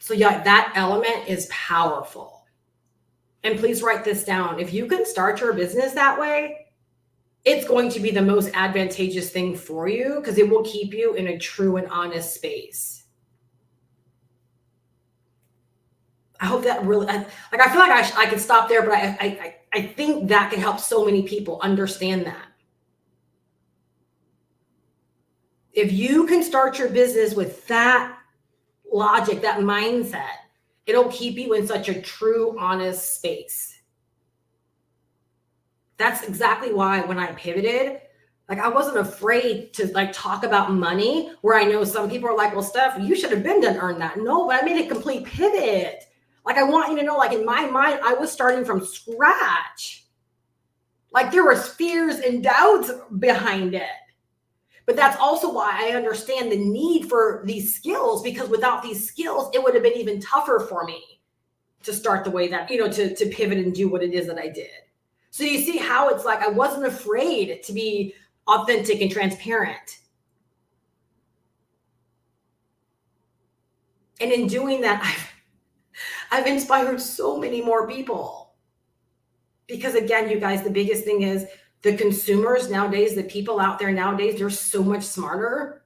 So yeah, that element is powerful. And please write this down. If you can start your business that way, it's going to be the most advantageous thing for you because it will keep you in a true and honest space. I hope that really, I feel like I could stop there, but I think that can help so many people understand that. If you can start your business with that logic, that mindset, it'll keep you in such a true, honest space. That's exactly why when I pivoted, like, I wasn't afraid to talk about money, where I know some people are like, well, Steph, you should have been done earn that. No, but I made a complete pivot. Like, I want you to know, like, in my mind, I was starting from scratch. Like, there was fears and doubts behind it. But that's also why I understand the need for these skills, because without these skills, it would have been even tougher for me to start the way that, to pivot and do what it is that I did. So you see how it's like I wasn't afraid to be authentic and transparent. And in doing that, I've inspired so many more people. Because again, you guys, the biggest thing is the consumers nowadays, the people out there nowadays, they're so much smarter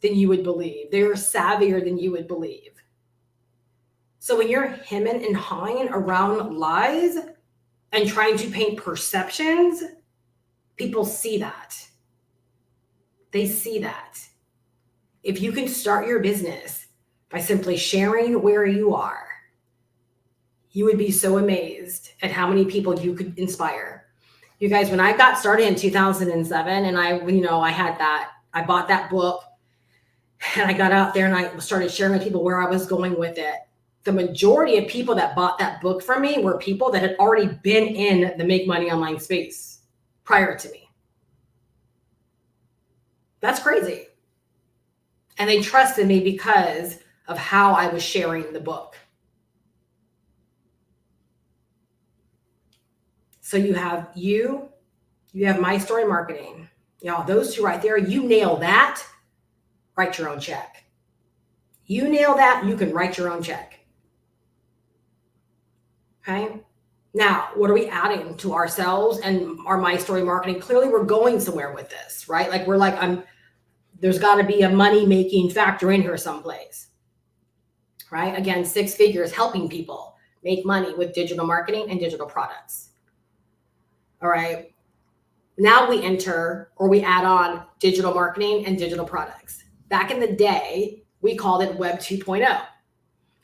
than you would believe. They're savvier than you would believe. So when you're hemming and hawing around lies and trying to paint perceptions, people see that. They see that. If you can start your business by simply sharing where you are, you would be so amazed at how many people you could inspire. You guys, when I got started in 2007 and I bought that book and I got out there and I started sharing with people where I was going with it. The majority of people that bought that book from me were people that had already been in the make money online space prior to me. That's crazy. And they trusted me because of how I was sharing the book. So you have My Story Marketing. Y'all, those two right there, you nail that, write your own check. You nail that, you can write your own check. Okay. Now, what are we adding to ourselves and our My Story Marketing? Clearly, we're going somewhere with this, right? Like there's got to be a money-making factor in here someplace, right? Again, 6 figures, helping people make money with digital marketing and digital products. All right. Now we add on digital marketing and digital products. Back in the day, we called it Web 2.0.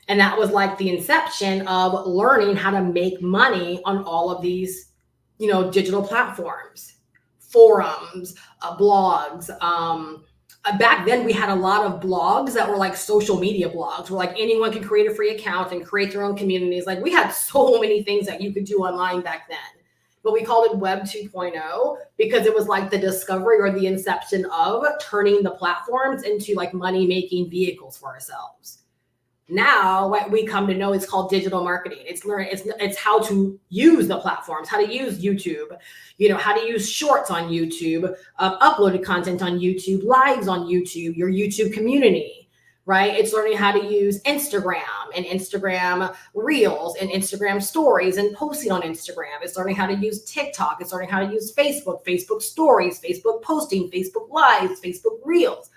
And that was like the inception of learning how to make money on all of these, digital platforms, forums, blogs. Back then we had a lot of blogs that were like social media blogs where like anyone could create a free account and create their own communities. Like we had so many things that you could do online back then. But we called it Web 2.0 because it was like the discovery or the inception of turning the platforms into like money-making vehicles for ourselves. Now, what we come to know is called digital marketing. It's how to use the platforms, how to use YouTube, how to use shorts on YouTube, uploaded content on YouTube, lives on YouTube, your YouTube community, right? It's learning how to use Instagram and Instagram Reels and Instagram Stories and posting on Instagram. It's learning how to use TikTok. It's learning how to use Facebook Stories, Facebook posting, Facebook Lives, Facebook Reels,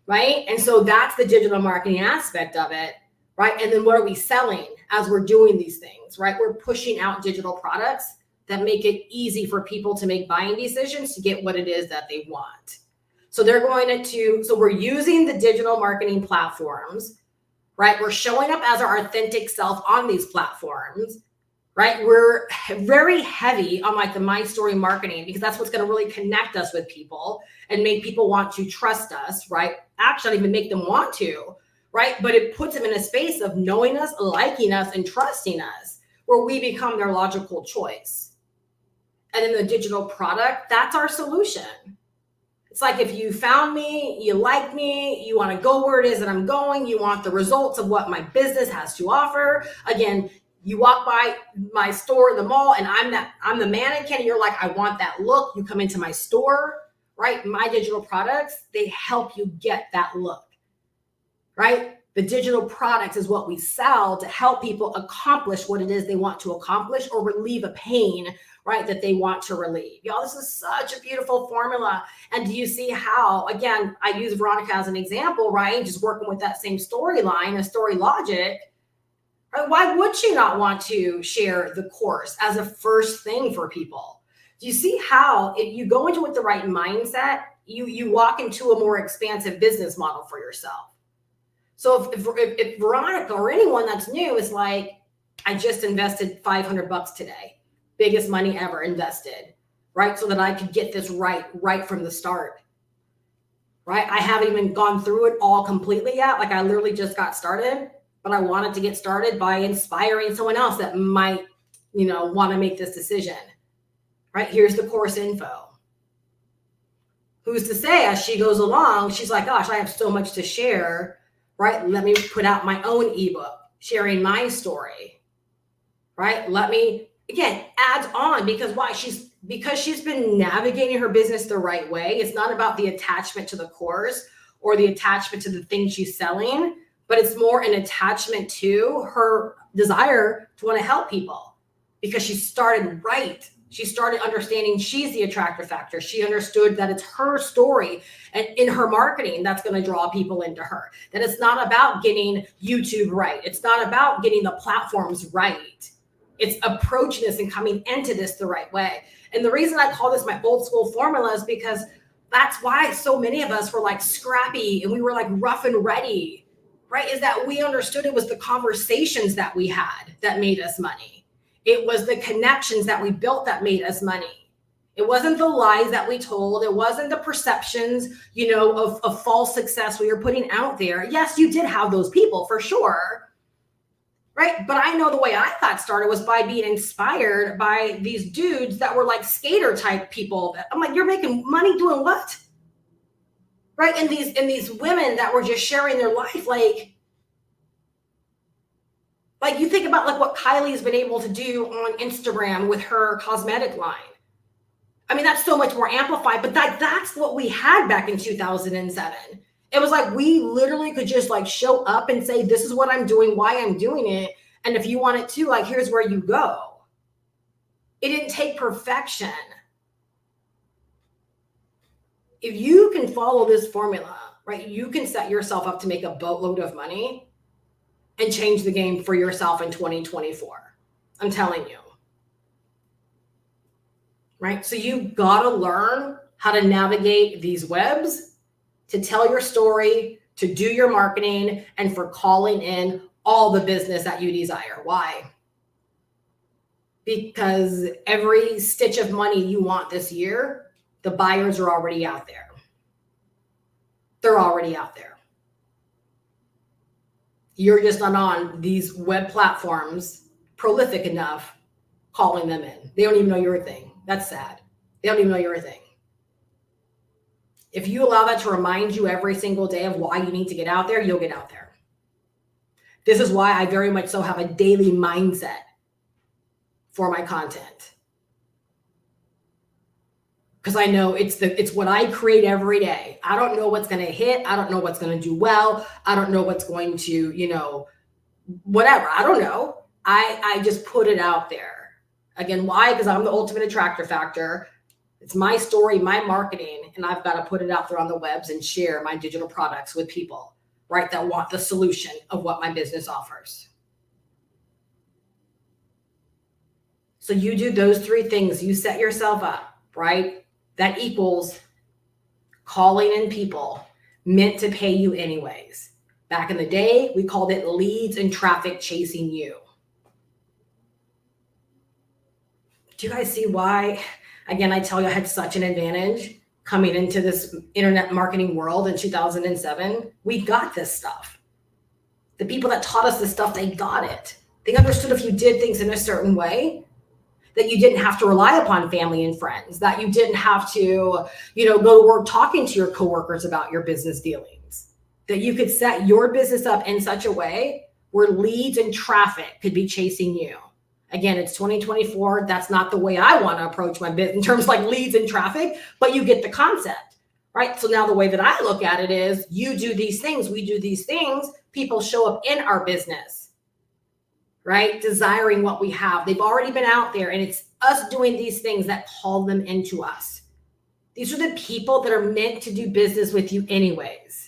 right? And so that's the digital marketing aspect of it. Right. And then what are we selling as we're doing these things? Right. We're pushing out digital products that make it easy for people to make buying decisions to get what it is that they want. So we're using the digital marketing platforms, right? We're showing up as our authentic self on these platforms, right? We're very heavy on like the My Story Marketing because that's what's going to really connect us with people and make people want to trust us, right? Actually, even make them want to. Right? But it puts them in a space of knowing us, liking us, and trusting us, where we become their logical choice. And then the digital product, that's our solution. It's like if you found me, you like me, you want to go where it is that I'm going, you want the results of what my business has to offer. Again, you walk by my store, the mall, and I'm the mannequin, and you're like, I want that look. You come into my store, right? My digital products, they help you get that look. Right? The digital products is what we sell to help people accomplish what it is they want to accomplish or relieve a pain, right, that they want to relieve. Y'all, this is such a beautiful formula. And do you see how, again, I use Veronica as an example, right? Just working with that same storyline, a story logic. Right? Why would she not want to share the course as a first thing for people? Do you see how if you go into it with the right mindset, you walk into a more expansive business model for yourself? So if Veronica or anyone that's new is like, I just invested $500 today, biggest money ever invested, right? So that I could get this right from the start, right? I haven't even gone through it all completely yet. Like I literally just got started, but I wanted to get started by inspiring someone else that might, want to make this decision, right? Here's the course info. Who's to say as she goes along, she's like, gosh, I have so much to share. Right? Let me put out my own ebook, sharing my story, right? Let me, again, adds on because why? Because she's been navigating her business the right way. It's not about the attachment to the course or the attachment to the thing she's selling, but it's more an attachment to her desire to want to help people because she started right. She started understanding she's the attractor factor. She understood that it's her story and in her marketing that's going to draw people into her. That it's not about getting YouTube right. It's not about getting the platforms right. It's approaching this and coming into this the right way. And the reason I call this my old school formula is because that's why so many of us were like scrappy and we were like rough and ready, right? Is that we understood it was the conversations that we had that made us money. It was the connections that we built that made us money. It wasn't the lies that we told. It wasn't the perceptions, of false success we were putting out there. Yes, you did have those people for sure, right? But I know the way I got started was by being inspired by these dudes that were like skater type people. I'm like, you're making money doing what? Right? And these women that were just sharing their life, like you think about like what Kylie's been able to do on Instagram with her cosmetic line. I mean, that's so much more amplified, but that's what we had back in 2007. It was like we literally could just like show up and say, this is what I'm doing, why I'm doing it. And if you want it to, like, here's where you go. It didn't take perfection. If you can follow this formula, right, you can set yourself up to make a boatload of money and change the game for yourself in 2024. I'm telling you. Right? So you got to learn how to navigate these webs, to tell your story, to do your marketing, and for calling in all the business that you desire. Why? Because every stitch of money you want this year, the buyers are already out there. They're already out there. You're just not on these web platforms prolific enough calling them in. They don't even know you're a thing. That's sad. They don't even know you're a thing. If you allow that to remind you every single day of why you need to get out there, you'll get out there. This is why I very much so have a daily mindset for my content. Because I know it's what I create every day. I don't know what's going to hit. I don't know what's going to do well. I don't know what's going to, whatever. I don't know. I just put it out there. Again, why? Because I'm the ultimate attractor factor. It's my story, my marketing, and I've got to put it out there on the webs and share my digital products with people, right, that want the solution of what my business offers. So you do those three things. You set yourself up, right? That equals calling in people meant to pay you anyways. Back in the day, we called it leads and traffic chasing you. Do you guys see why? Again, I tell you, I had such an advantage coming into this internet marketing world in 2007. We got this stuff. The people that taught us this stuff, they got it. They understood if you did things in a certain way, that you didn't have to rely upon family and friends, that you didn't have to, go to work talking to your coworkers about your business dealings, that you could set your business up in such a way where leads and traffic could be chasing you. Again, it's 2024. That's not the way I want to approach my business in terms of like leads and traffic, but you get the concept, right? So now the way that I look at it is you do these things, we do these things, people show up in our business, right? Desiring what we have. They've already been out there, and it's us doing these things that call them into us. These are the people that are meant to do business with you anyways.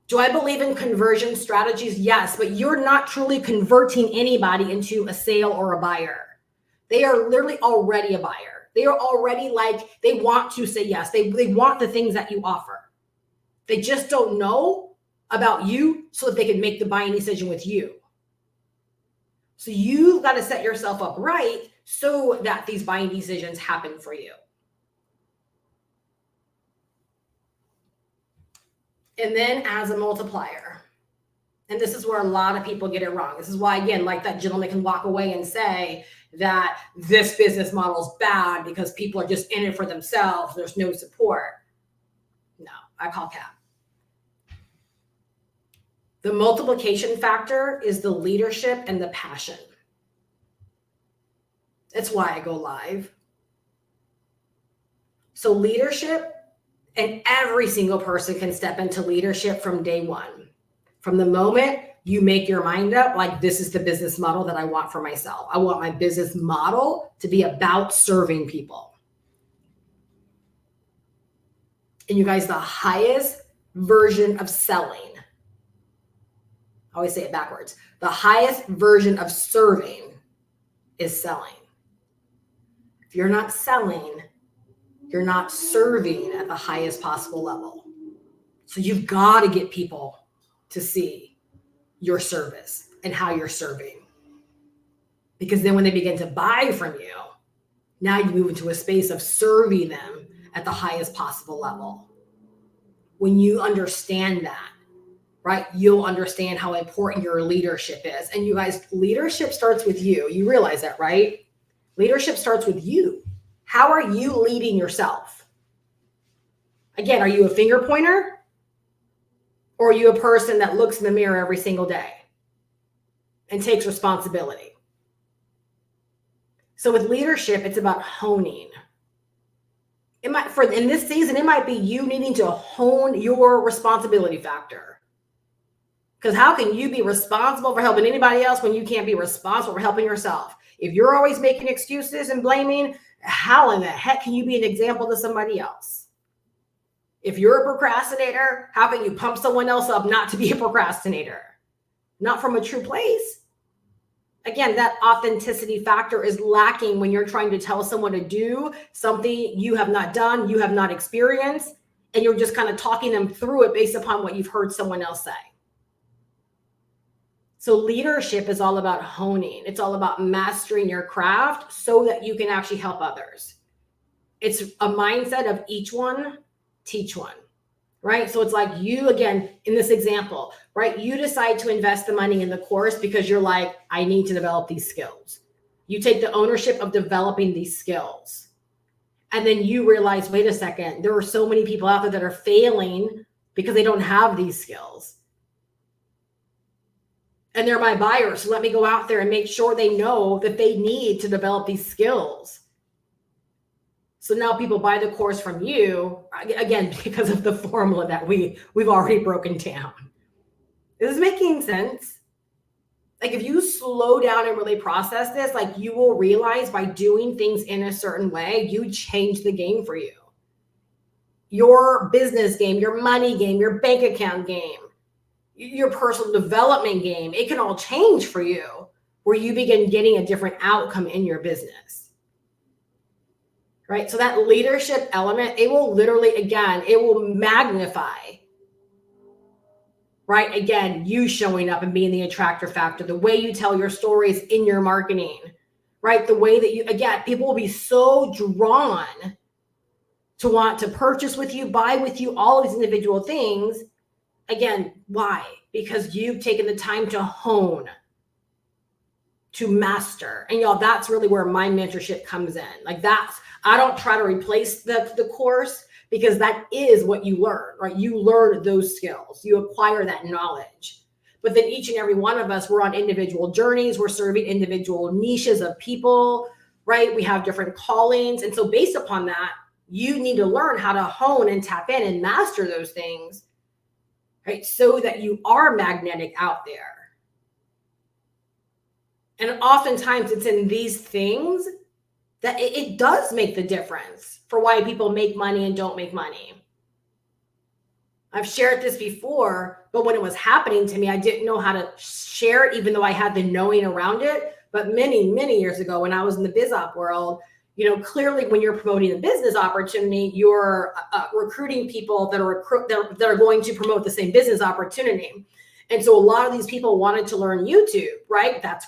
Do I believe in conversion strategies? Yes, but you're not truly converting anybody into a sale or a buyer. They are literally already a buyer. They are already they want to say yes. They want the things that you offer. They just don't know about you so that they can make the buying decision with you. So you've got to set yourself up right so that these buying decisions happen for you. And then as a multiplier, and this is where a lot of people get it wrong. This is why, again, like that gentleman can walk away and say that this business model is bad because people are just in it for themselves. There's no support. No, I call cap. The multiplication factor is the leadership and the passion. That's why I go live. So leadership, and every single person can step into leadership from day one. From the moment you make your mind up, like, this is the business model that I want for myself. I want my business model to be about serving people. And you guys, the highest version of selling, I always say it backwards, the highest version of serving is selling. If you're not selling, you're not serving at the highest possible level. So you've got to get people to see your service and how you're serving. Because then when they begin to buy from you, now you move into a space of serving them at the highest possible level. When you understand that, right, you'll understand how important your leadership is. And you guys, leadership starts with you. You realize that, right? Leadership starts with you. How are you leading yourself? Again, are you a finger pointer? Or are you a person that looks in the mirror every single day and takes responsibility? So with leadership, it's about honing. In this season, it might be you needing to hone your responsibility factor. Because how can you be responsible for helping anybody else when you can't be responsible for helping yourself? If you're always making excuses and blaming, how in the heck can you be an example to somebody else? If you're a procrastinator, how can you pump someone else up not to be a procrastinator? Not from a true place. Again, that authenticity factor is lacking when you're trying to tell someone to do something you have not done, you have not experienced, and you're just kind of talking them through it based upon what you've heard someone else say. So leadership is all about honing. It's all about mastering your craft so that you can actually help others. It's a mindset of each one, teach one, right? So it's like you, again, in this example, right? You decide to invest the money in the course because you're like, I need to develop these skills. You take the ownership of developing these skills. And then you realize, wait a second, there are so many people out there that are failing because they don't have these skills. And they're my buyers. So let me go out there and make sure they know that they need to develop these skills. So now people buy the course from you, again, because of the formula that we've already broken down. Is this making sense? Like if you slow down and really process this, like you will realize by doing things in a certain way, you change the game for you. Your business game, your money game, your bank account game, your personal development game, it can all change for you where you begin getting a different outcome in your business. Right? So that leadership element, it will literally, again, it will magnify, right? Again, you showing up and being the attractor factor, the way you tell your stories in your marketing, right? The way that you, again, people will be so drawn to want to purchase with you, buy with you, all of these individual things. Again, why? Because you've taken the time to hone, to master. And y'all, that's really where my mentorship comes in. Like I don't try to replace the course because that is what you learn, right? You learn those skills, you acquire that knowledge. But then each and every one of us, we're on individual journeys. We're serving individual niches of people, right? We have different callings. And so based upon that, you need to learn how to hone and tap in and master those things, right? So that you are magnetic out there. And oftentimes it's in these things that it does make the difference for why people make money and don't make money. I've shared this before, but when it was happening to me, I didn't know how to share it, even though I had the knowing around it. But many, many years ago, when I was in the bizop world, clearly when you're promoting a business opportunity, you're recruiting people that are going to promote the same business opportunity. And so a lot of these people wanted to learn YouTube, right? That's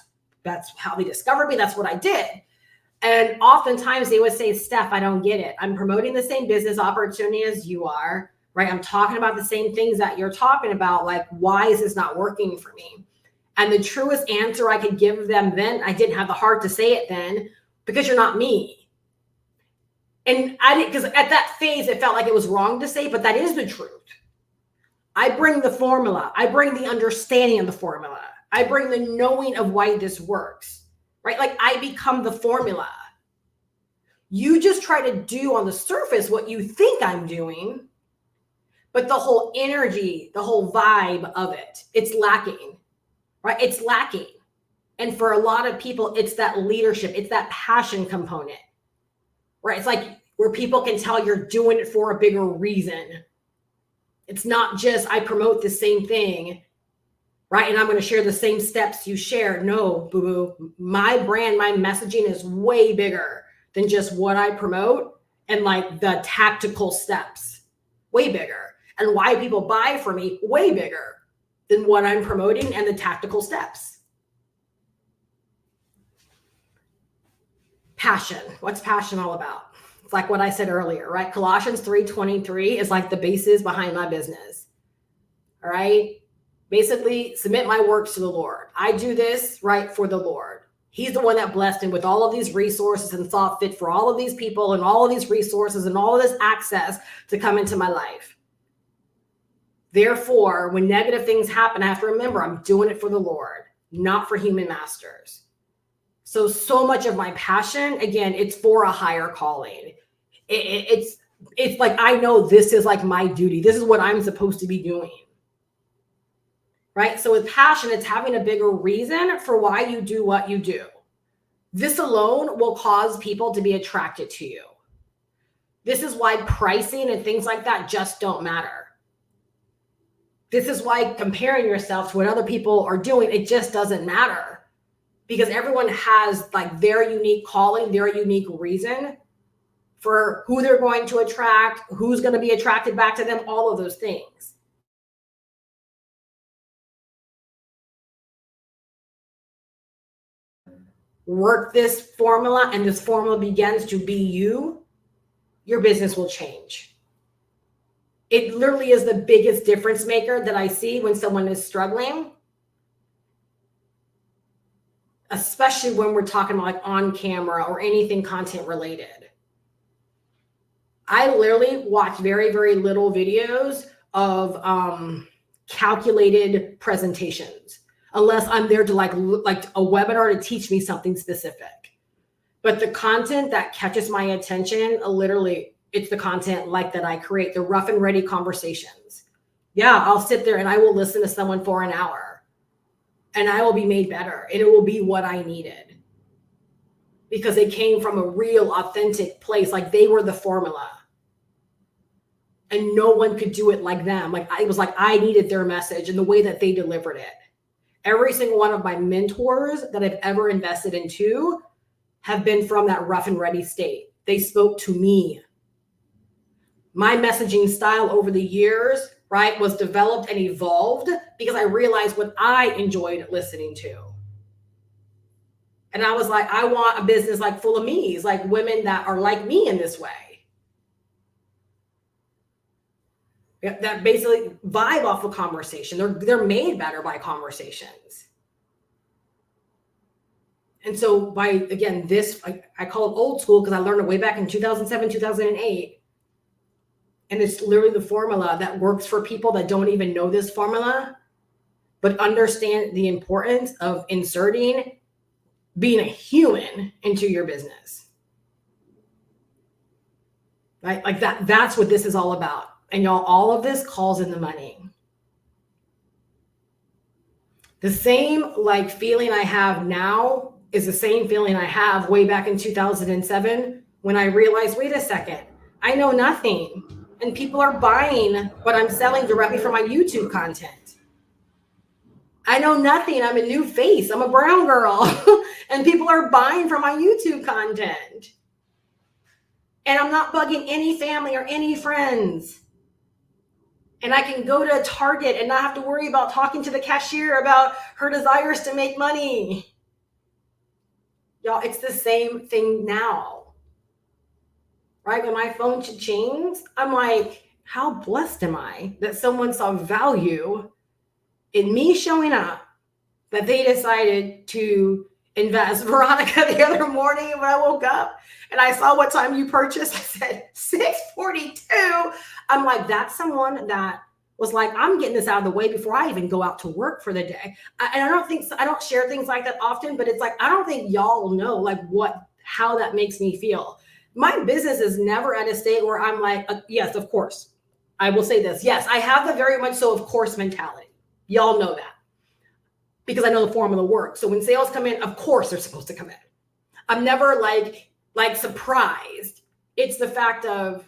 how they discovered me. That's what I did. And oftentimes they would say, Steph, I don't get it. I'm promoting the same business opportunity as you are, right? I'm talking about the same things that you're talking about. Like, why is this not working for me? And the truest answer I could give them then, I didn't have the heart to say it then, because you're not me. And I didn't, because at that phase, it felt like it was wrong to say, but that is the truth. I bring the formula. I bring the understanding of the formula. I bring the knowing of why this works, right? Like I become the formula. You just try to do on the surface what you think I'm doing, but the whole energy, the whole vibe of it, it's lacking. right? It's lacking. And for a lot of people, it's that leadership, it's that passion component, right? It's like where people can tell you're doing it for a bigger reason. It's not just I promote the same thing, right? And I'm going to share the same steps you share. No, boo-boo. My brand, my messaging is way bigger than just what I promote and like the tactical steps, way bigger. And why people buy from me, way bigger than what I'm promoting and the tactical steps. Passion. What's passion all about? It's like what I said earlier, right? Colossians 3:23 is like the basis behind my business. All right. Basically, submit my works to the Lord. I do this, right, for the Lord. He's the one that blessed him with all of these resources and saw fit for all of these people and all of these resources and all of this access to come into my life. Therefore, when negative things happen, I have to remember I'm doing it for the Lord, not for human masters. So much of my passion, again, it's for a higher calling. It's like, I know this is like my duty. This is what I'm supposed to be doing. Right? So with passion, it's having a bigger reason for why you do what you do. This alone will cause people to be attracted to you. This is why pricing and things like that just don't matter. This is why comparing yourself to what other people are doing, it just doesn't matter. Because everyone has like their unique calling, their unique reason for who they're going to attract, who's going to be attracted back to them, all of those things. Work this formula and this formula begins to be you, your business will change. It literally is the biggest difference maker that I see when someone is struggling. Especially when we're talking about like on camera or anything content related. I literally watch very, very little videos of calculated presentations, unless I'm there to like a webinar to teach me something specific. But the content that catches my attention, literally, it's the content like that I create, the rough and ready conversations. Yeah, I'll sit there and I will listen to someone for an hour. And I will be made better. And it will be what I needed. Because they came from a real, authentic place. Like they were the formula. And no one could do it like them. Like it was like I needed their message and the way that they delivered it. Every single one of my mentors that I've ever invested into have been from that rough and ready state. They spoke to me. My messaging style over the years, right, was developed and evolved because I realized what I enjoyed listening to. And I was like, I want a business like full of me's, like women that are like me in this way. That basically vibe off of conversation. They're made better by conversations. And so by, again, this, I call it old school because I learned it way back in 2007, 2008. And it's literally the formula that works for people that don't even know this formula, but understand the importance of inserting being a human into your business. Right? Like that's what this is all about. And y'all, all of this calls in the money. The same like feeling I have now is the same feeling I have way back in 2007 when I realized, wait a second, I know nothing. And people are buying what I'm selling directly from my YouTube content. I know nothing. I'm a new face. I'm a brown girl. And people are buying from my YouTube content. And I'm not bugging any family or any friends. And I can go to a Target and not have to worry about talking to the cashier about her desires to make money. Y'all, it's the same thing now. Right? When my phone changed, I'm like, how blessed am I that someone saw value in me showing up, that they decided to invest. Veronica, the other morning when I woke up and I saw what time you purchased, I said 6:42. I'm like, that's someone that was like, I'm getting this out of the way before I even go out to work for the day. And I don't share things like that often, but it's like, I don't think y'all know like how that makes me feel. My business is never at a state where I'm like, yes, of course. I will say this. Yes, I have the very much so of course mentality. Y'all know that. because I know the formula works. So when sales come in, of course they're supposed to come in. I'm never like surprised. It's the fact of,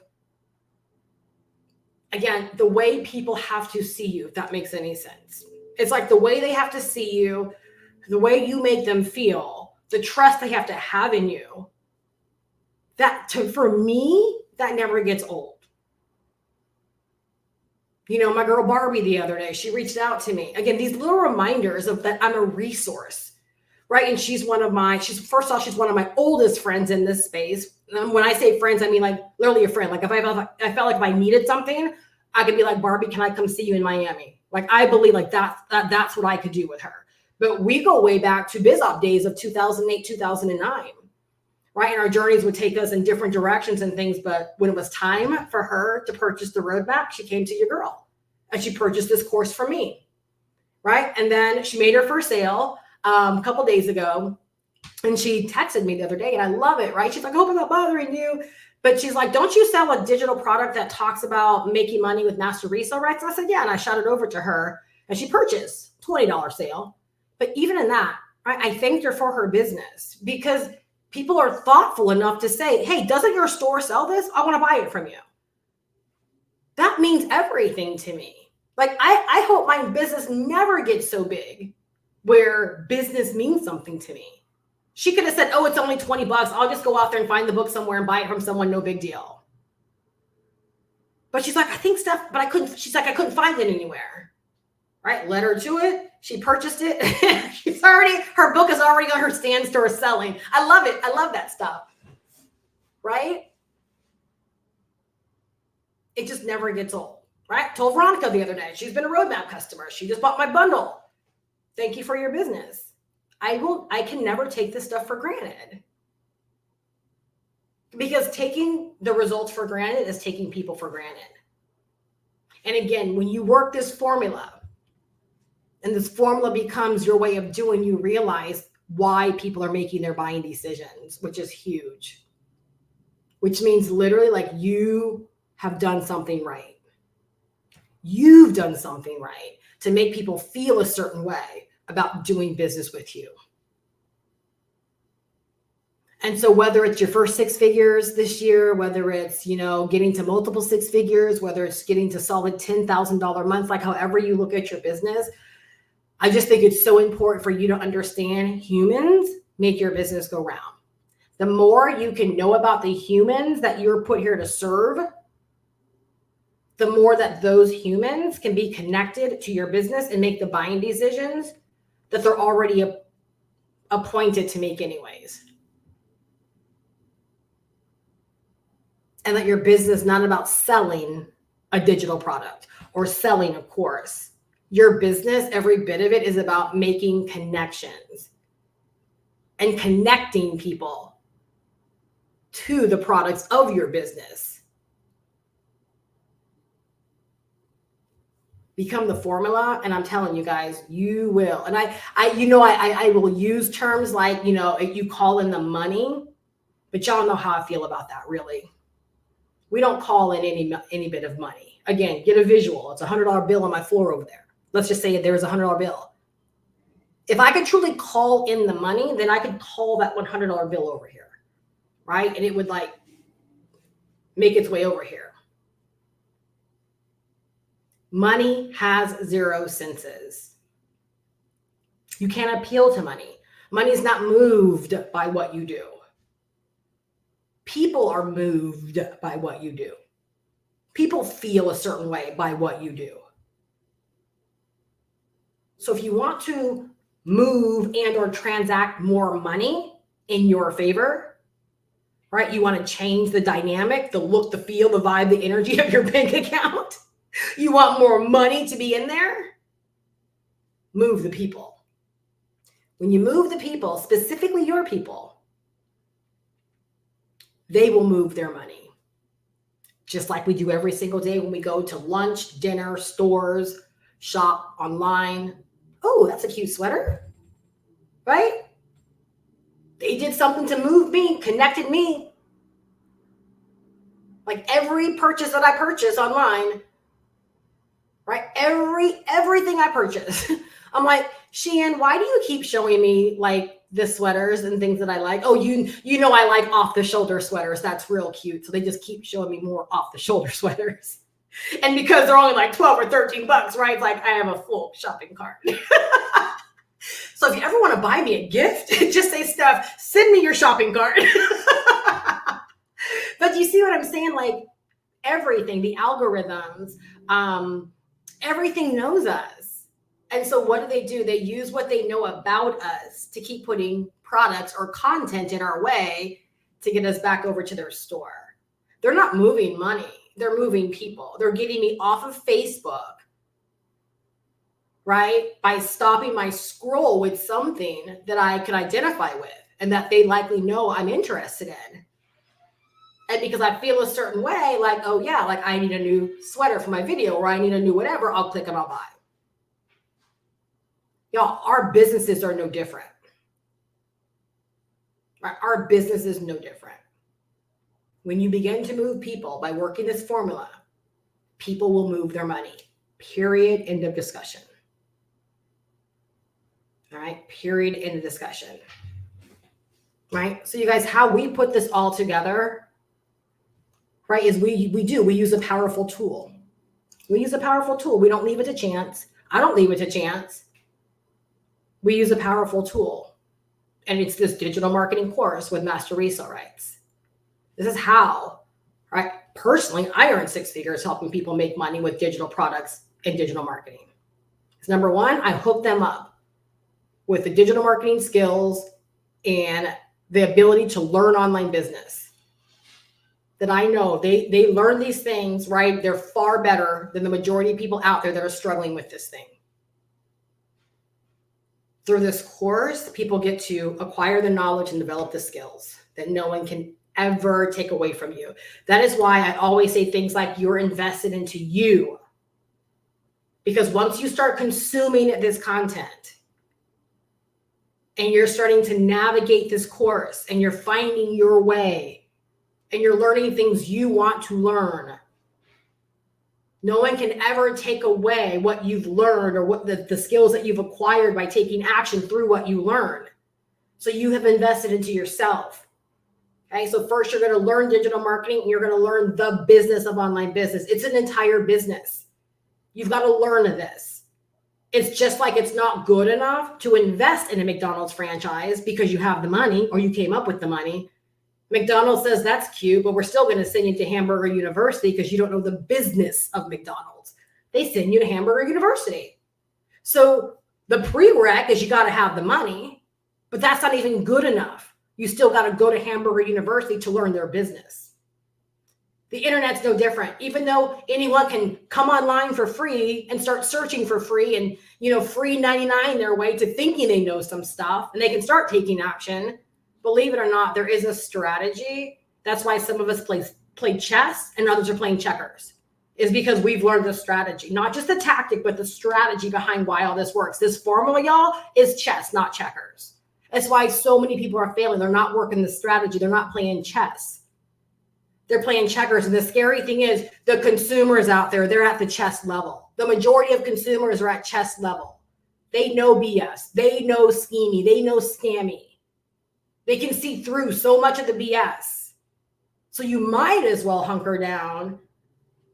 again, the way people have to see you, if that makes any sense. It's like the way they have to see you, the way you make them feel, the trust they have to have in you. For me, that never gets old. You know, my girl Barbie the other day, she reached out to me. Again, these little reminders of that I'm a resource, right? And she's one of my oldest friends in this space. And when I say friends, I mean like literally a friend. Like I felt like if I needed something, I could be like, Barbie, can I come see you in Miami? Like I believe like that's what I could do with her. But we go way back to bizop days of 2008, 2009. Right. And our journeys would take us in different directions and things. But when it was time for her to purchase the roadmap, she came to your girl and she purchased this course from me. Right. And then she made her first sale a couple days ago. And she texted me the other day and I love it. Right. She's like, I hope I'm not bothering you. But she's like, don't you sell a digital product that talks about making money with master resale rights? And I said, yeah. And I shot it over to her and she purchased $20 sale. But even in that, right, I thanked her for her business because people are thoughtful enough to say, hey, doesn't your store sell this? I want to buy it from you. That means everything to me. Like, I hope my business never gets so big where business means something to me. She could have said, oh, it's only $20. I'll just go out there and find the book somewhere and buy it from someone. No big deal. But she's like, I think stuff, but I couldn't find it anywhere. Right? Let her to it. She purchased it. Her book is already on her stand store selling. I love it. I love that stuff. Right? It just never gets old. Right? Told Veronica the other day, she's been a roadmap customer. She just bought my bundle. Thank you for your business. I can never take this stuff for granted. Because taking the results for granted is taking people for granted. And again, when you work this formula, and this formula becomes your way of doing, you realize why people are making their buying decisions, which is huge. Which means literally like you have done something right. You've done something right to make people feel a certain way about doing business with you. And so whether it's your first 6 figures this year, whether it's, getting to multiple 6 figures, whether it's getting to solid $10,000 months, like however you look at your business, I just think it's so important for you to understand humans make your business go round. The more you can know about the humans that you're put here to serve, the more that those humans can be connected to your business and make the buying decisions that they're already appointed to make anyways. And that your business is not about selling a digital product or selling a course. Your business, every bit of it is about making connections and connecting people to the products of your business. Become the formula, and I'm telling you guys, you will. And I will use terms like, you call in the money, but y'all know how I feel about that, really. We don't call in any bit of money. Again, get a visual. It's a $100 bill on my floor over there. Let's just say there's a $100 bill. If I could truly call in the money, then I could call that $100 bill over here, right? And it would like make its way over here. Money has 0 senses. You can't appeal to money. Money is not moved by what you do. People are moved by what you do. People feel a certain way by what you do. So if you want to move and or transact more money in your favor, right? You want to change the dynamic, the look, the feel, the vibe, the energy of your bank account. You want more money to be in there? Move the people. When you move the people, specifically your people, they will move their money. Just like we do every single day when we go to lunch, dinner, stores, shop online. Oh, that's a cute sweater, right? They did something to move me, connected me. Like every purchase that I purchase online, right? Everything I purchase I'm like, Shan, why do you keep showing me like the sweaters and things that I like? Oh, you know I like off the shoulder sweaters. That's real cute. So they just keep showing me more off the shoulder sweaters. And because they're only like 12 or 13 bucks, right? It's like I have a full shopping cart. So if you ever want to buy me a gift, just say, Steph, send me your shopping cart. But you see what I'm saying? Like everything, the algorithms, everything knows us. And so what do? They use what they know about us to keep putting products or content in our way to get us back over to their store. They're not moving money. They're moving people. They're getting me off of Facebook, right? By stopping my scroll with something that I could identify with and that they likely know I'm interested in. And because I feel a certain way, like, oh yeah, like I need a new sweater for my video or I need a new whatever, I'll click and I'll buy. Y'all, our businesses are no different. Right? Our business is no different. When you begin to move people by working this formula, people will move their money. Period. End of discussion. All right. Period. End of discussion. Right. So you guys, how we put this all together, right, is we use a powerful tool. We use a powerful tool. We don't leave it to chance. I don't leave it to chance. We use a powerful tool. And it's this digital marketing course with master resale rights. This is how, right? Personally, I earn 6 figures helping people make money with digital products and digital marketing. Because number one, I hook them up with the digital marketing skills and the ability to learn online business. That I know they learn these things, right? They're far better than the majority of people out there that are struggling with this thing. Through this course, people get to acquire the knowledge and develop the skills that no one can ever take away from you. That is why I always say things like you're invested into you. Because once you start consuming this content and you're starting to navigate this course and you're finding your way and you're learning things you want to learn, no one can ever take away what you've learned or what the skills that you've acquired by taking action through what you learn. So you have invested into yourself. Okay, so first you're going to learn digital marketing and you're going to learn the business of online business. It's an entire business. You've got to learn this. It's just like it's not good enough to invest in a McDonald's franchise because you have the money or you came up with the money. McDonald's says that's cute, but we're still going to send you to Hamburger University because you don't know the business of McDonald's. They send you to Hamburger University. So the prereq is you got to have the money, but that's not even good enough. You still got to go to Hamburger University to learn their business. The internet's no different. Even though anyone can come online for free and start searching for free and, free 99 their way to thinking they know some stuff and they can start taking action. Believe it or not, there is a strategy. That's why some of us play chess and others are playing checkers. Is because we've learned the strategy, not just the tactic, but the strategy behind why all this works. This formula, y'all, is chess, not checkers. That's why so many people are failing. They're not working the strategy. They're not playing chess. They're playing checkers. And the scary thing is the consumers out there, they're at the chess level. The majority of consumers are at chess level. They know BS. They know scheming. They know scammy. They can see through so much of the BS. So you might as well hunker down,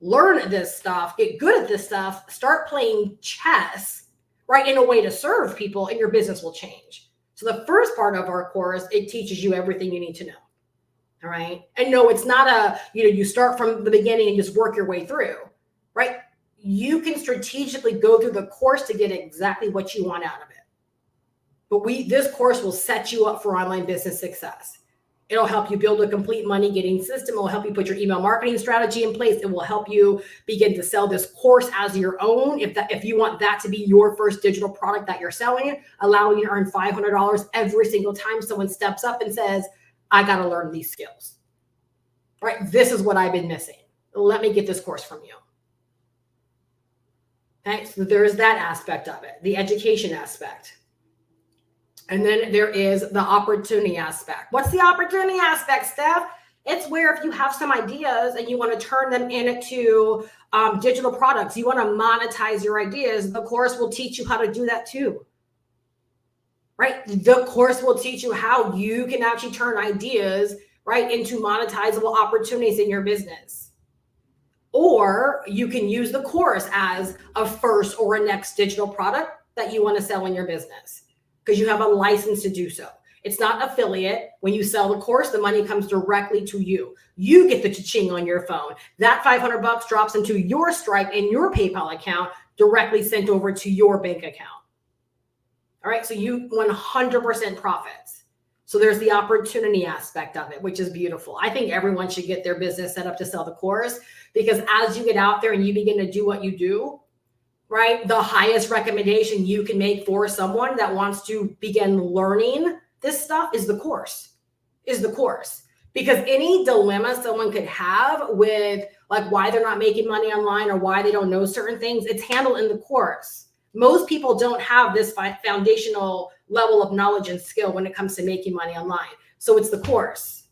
learn this stuff, get good at this stuff, start playing chess, right, in a way to serve people, and your business will change. So the first part of our course, it teaches you everything you need to know. All right. And no, it's not you start from the beginning and just work your way through, right? You can strategically go through the course to get exactly what you want out of it. But this course will set you up for online business success. It'll help you build a complete money getting system. It will help you put your email marketing strategy in place. It will help you begin to sell this course as your own. If you want that to be your first digital product that you're selling, allowing you to earn $500 every single time someone steps up and says, I got to learn these skills. Right? This is what I've been missing. Let me get this course from you. Okay, so there's that aspect of it, the education aspect. And then there is the opportunity aspect. What's the opportunity aspect, Steph? It's where if you have some ideas and you want to turn them into digital products, you want to monetize your ideas, the course will teach you how to do that too. Right? The course will teach you how you can actually turn ideas, right, into monetizable opportunities in your business. Or you can use the course as a first or a next digital product that you want to sell in your business because you have a license to do so. It's not affiliate. When you sell the course, the money comes directly to you. You get the cha-ching on your phone. That $500 drops into your Stripe and your PayPal account, directly sent over to your bank account. All right, so you 100% profits. So there's the opportunity aspect of it, which is beautiful. I think everyone should get their business set up to sell the course, because as you get out there and you begin to do what you do, right, the highest recommendation you can make for someone that wants to begin learning this stuff is the course, Because any dilemma someone could have with like why they're not making money online or why they don't know certain things, it's handled in the course. Most people don't have this foundational level of knowledge and skill when it comes to making money online. So it's the course.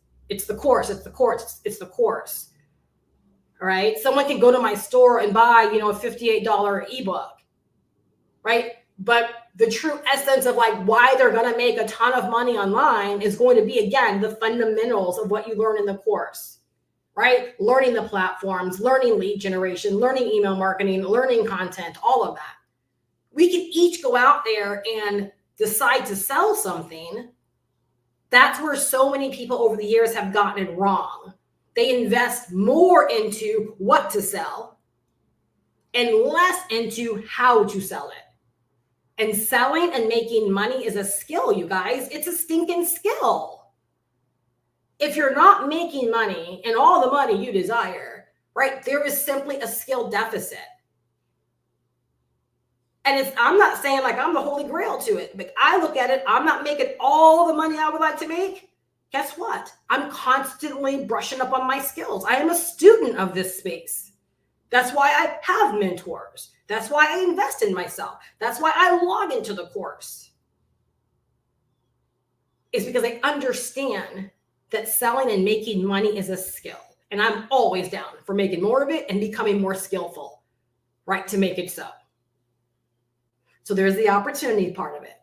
All right. Someone can go to my store and buy, a $58 ebook. Right. But the true essence of like why they're going to make a ton of money online is going to be, again, the fundamentals of what you learn in the course. Right. Learning the platforms, learning lead generation, learning email marketing, learning content, all of that. We can each go out there and decide to sell something. That's where so many people over the years have gotten it wrong. They invest more into what to sell and less into how to sell it. And selling and making money is a skill, you guys. It's a stinking skill. If you're not making money and all the money you desire, right, there is simply a skill deficit. And I'm not saying like I'm the holy grail to it, but I look at it, I'm not making all the money I would like to make. Guess what? I'm constantly brushing up on my skills. I am a student of this space. That's why I have mentors. That's why I invest in myself. That's why I log into the course. It's because I understand that selling and making money is a skill. And I'm always down for making more of it and becoming more skillful, right, to make it so. So there's the opportunity part of it.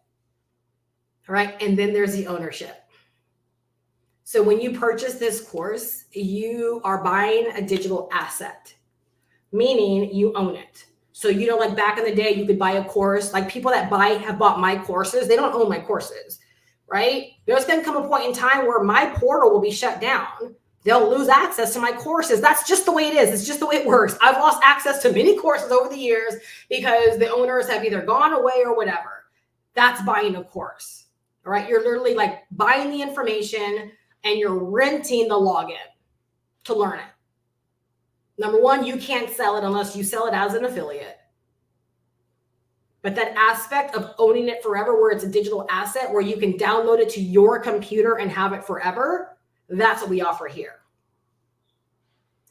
All right. And then there's the ownership. So when you purchase this course, you are buying a digital asset, meaning you own it. So, like back in the day, you could buy a course, like people that have bought my courses, they don't own my courses, right? There's going to come a point in time where my portal will be shut down. They'll lose access to my courses. That's just the way it is. It's just the way it works. I've lost access to many courses over the years because the owners have either gone away or whatever. That's buying a course. All right. You're literally like buying the information and you're renting the login to learn it. Number one, you can't sell it unless you sell it as an affiliate. But that aspect of owning it forever, where it's a digital asset, where you can download it to your computer and have it forever, that's what we offer here.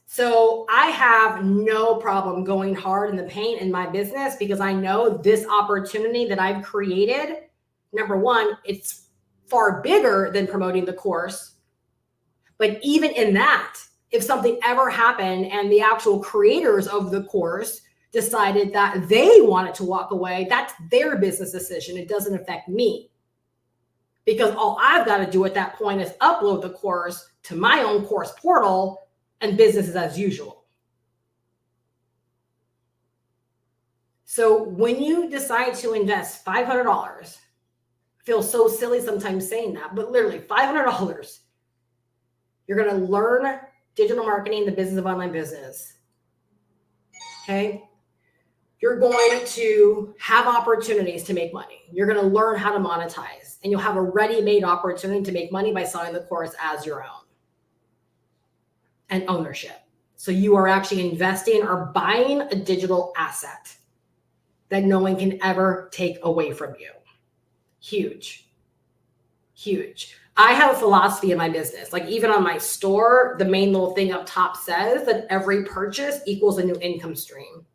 So I have no problem going hard in the paint in my business because I know this opportunity that I've created, number one, it's far bigger than promoting the course. But even in that, if something ever happened and the actual creators of the course decided that they wanted to walk away, that's their business decision. It doesn't affect me. Because all I've got to do at that point is upload the course to my own course portal and business is as usual. So when you decide to invest $500, I feel so silly sometimes saying that, but literally $500, you're going to learn digital marketing, the business of online business. Okay. You're going to have opportunities to make money. You're going to learn how to monetize, and you'll have a ready-made opportunity to make money by selling the course as your own. And ownership. So you are actually investing or buying a digital asset that no one can ever take away from you. Huge. Huge. I have a philosophy in my business. Like even on my store, the main little thing up top says that every purchase equals a new income stream.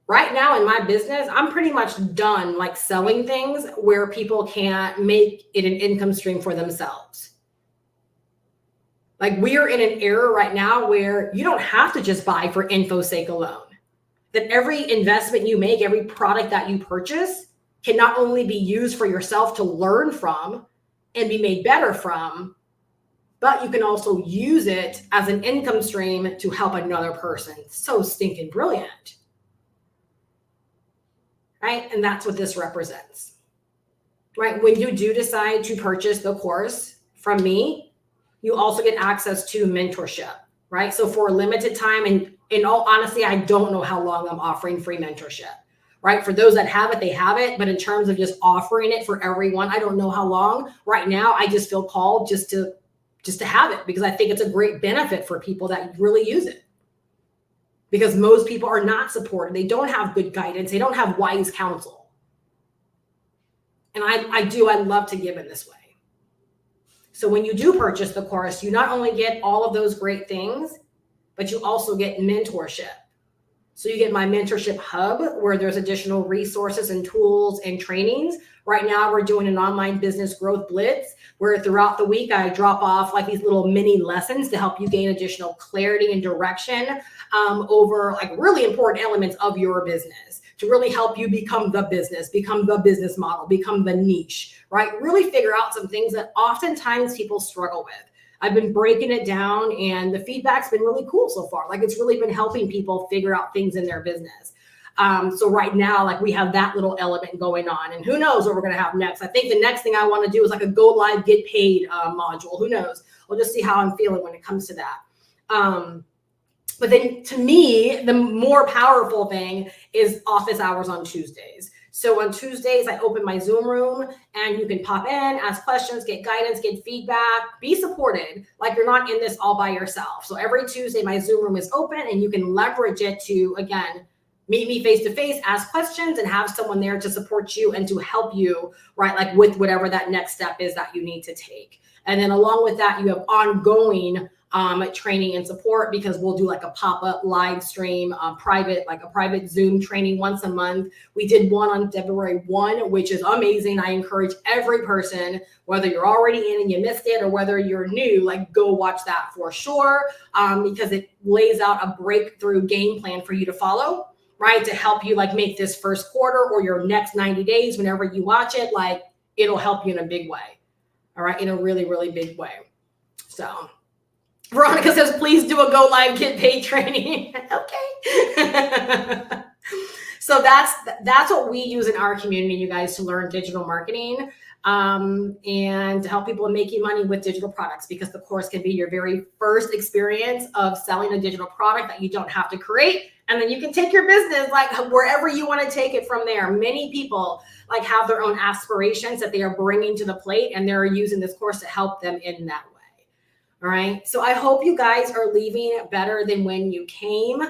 Right now in my business, I'm pretty much done like selling things where people can't make it an income stream for themselves. Like we are in an era right now where you don't have to just buy for info's sake alone. That every investment you make, every product that you purchase can not only be used for yourself to learn from and be made better from, but you can also use it as an income stream to help another person. So stinking brilliant. Right? And that's what this represents. Right? When you do decide to purchase the course from me, you also get access to mentorship, right? So for a limited time, and in all honesty, I don't know how long I'm offering free mentorship, right? For those that have it, they have it. But in terms of just offering it for everyone, I don't know how long. Right now, I just feel called just to have it because I think it's a great benefit for people that really use it. Because most people are not supported. They don't have good guidance. They don't have wise counsel. And I love to give in this way. So when you do purchase the course, you not only get all of those great things, but you also get mentorship. So you get my mentorship hub where there's additional resources and tools and trainings. Right now, we're doing an online business growth blitz where throughout the week, I drop off like these little mini lessons to help you gain additional clarity and direction over like really important elements of your business to really help you become the business model, become the niche, right? Really figure out some things that oftentimes people struggle with. I've been breaking it down and the feedback's been really cool so far. Like it's really been helping people figure out things in their business. So right now, like we have that little element going on and who knows what we're going to have next. I think the next thing I want to do is like a go live, get paid module. Who knows? We'll just see how I'm feeling when it comes to that. But then to me, the more powerful thing is office hours on Tuesdays. So on Tuesdays, I open my Zoom room and you can pop in, ask questions, get guidance, get feedback, be supported. Like you're not in this all by yourself. So every Tuesday, my Zoom room is open and you can leverage it to, again, meet me face to face, ask questions and have someone there to support you and to help you, right? Like with whatever that next step is that you need to take. And then along with that, you have ongoing training and support because we'll do like a pop-up live stream, private Zoom training once a month. We did one on February 1, which is amazing. I encourage every person, whether you're already in and you missed it or whether you're new, like go watch that for sure because it lays out a breakthrough game plan for you to follow, right? To help you like make this first quarter or your next 90 days, whenever you watch it, like it'll help you in a big way. All right. In a really, really big way. So Veronica says, please do a go live, get paid training. Okay. So that's what we use in our community, you guys, to learn digital marketing and to help people making money with digital products, because the course can be your very first experience of selling a digital product that you don't have to create. And then you can take your business like wherever you want to take it from there. Many people like have their own aspirations that they are bringing to the plate, and they're using this course to help them in that way. All right. So I hope you guys are leaving better than when you came.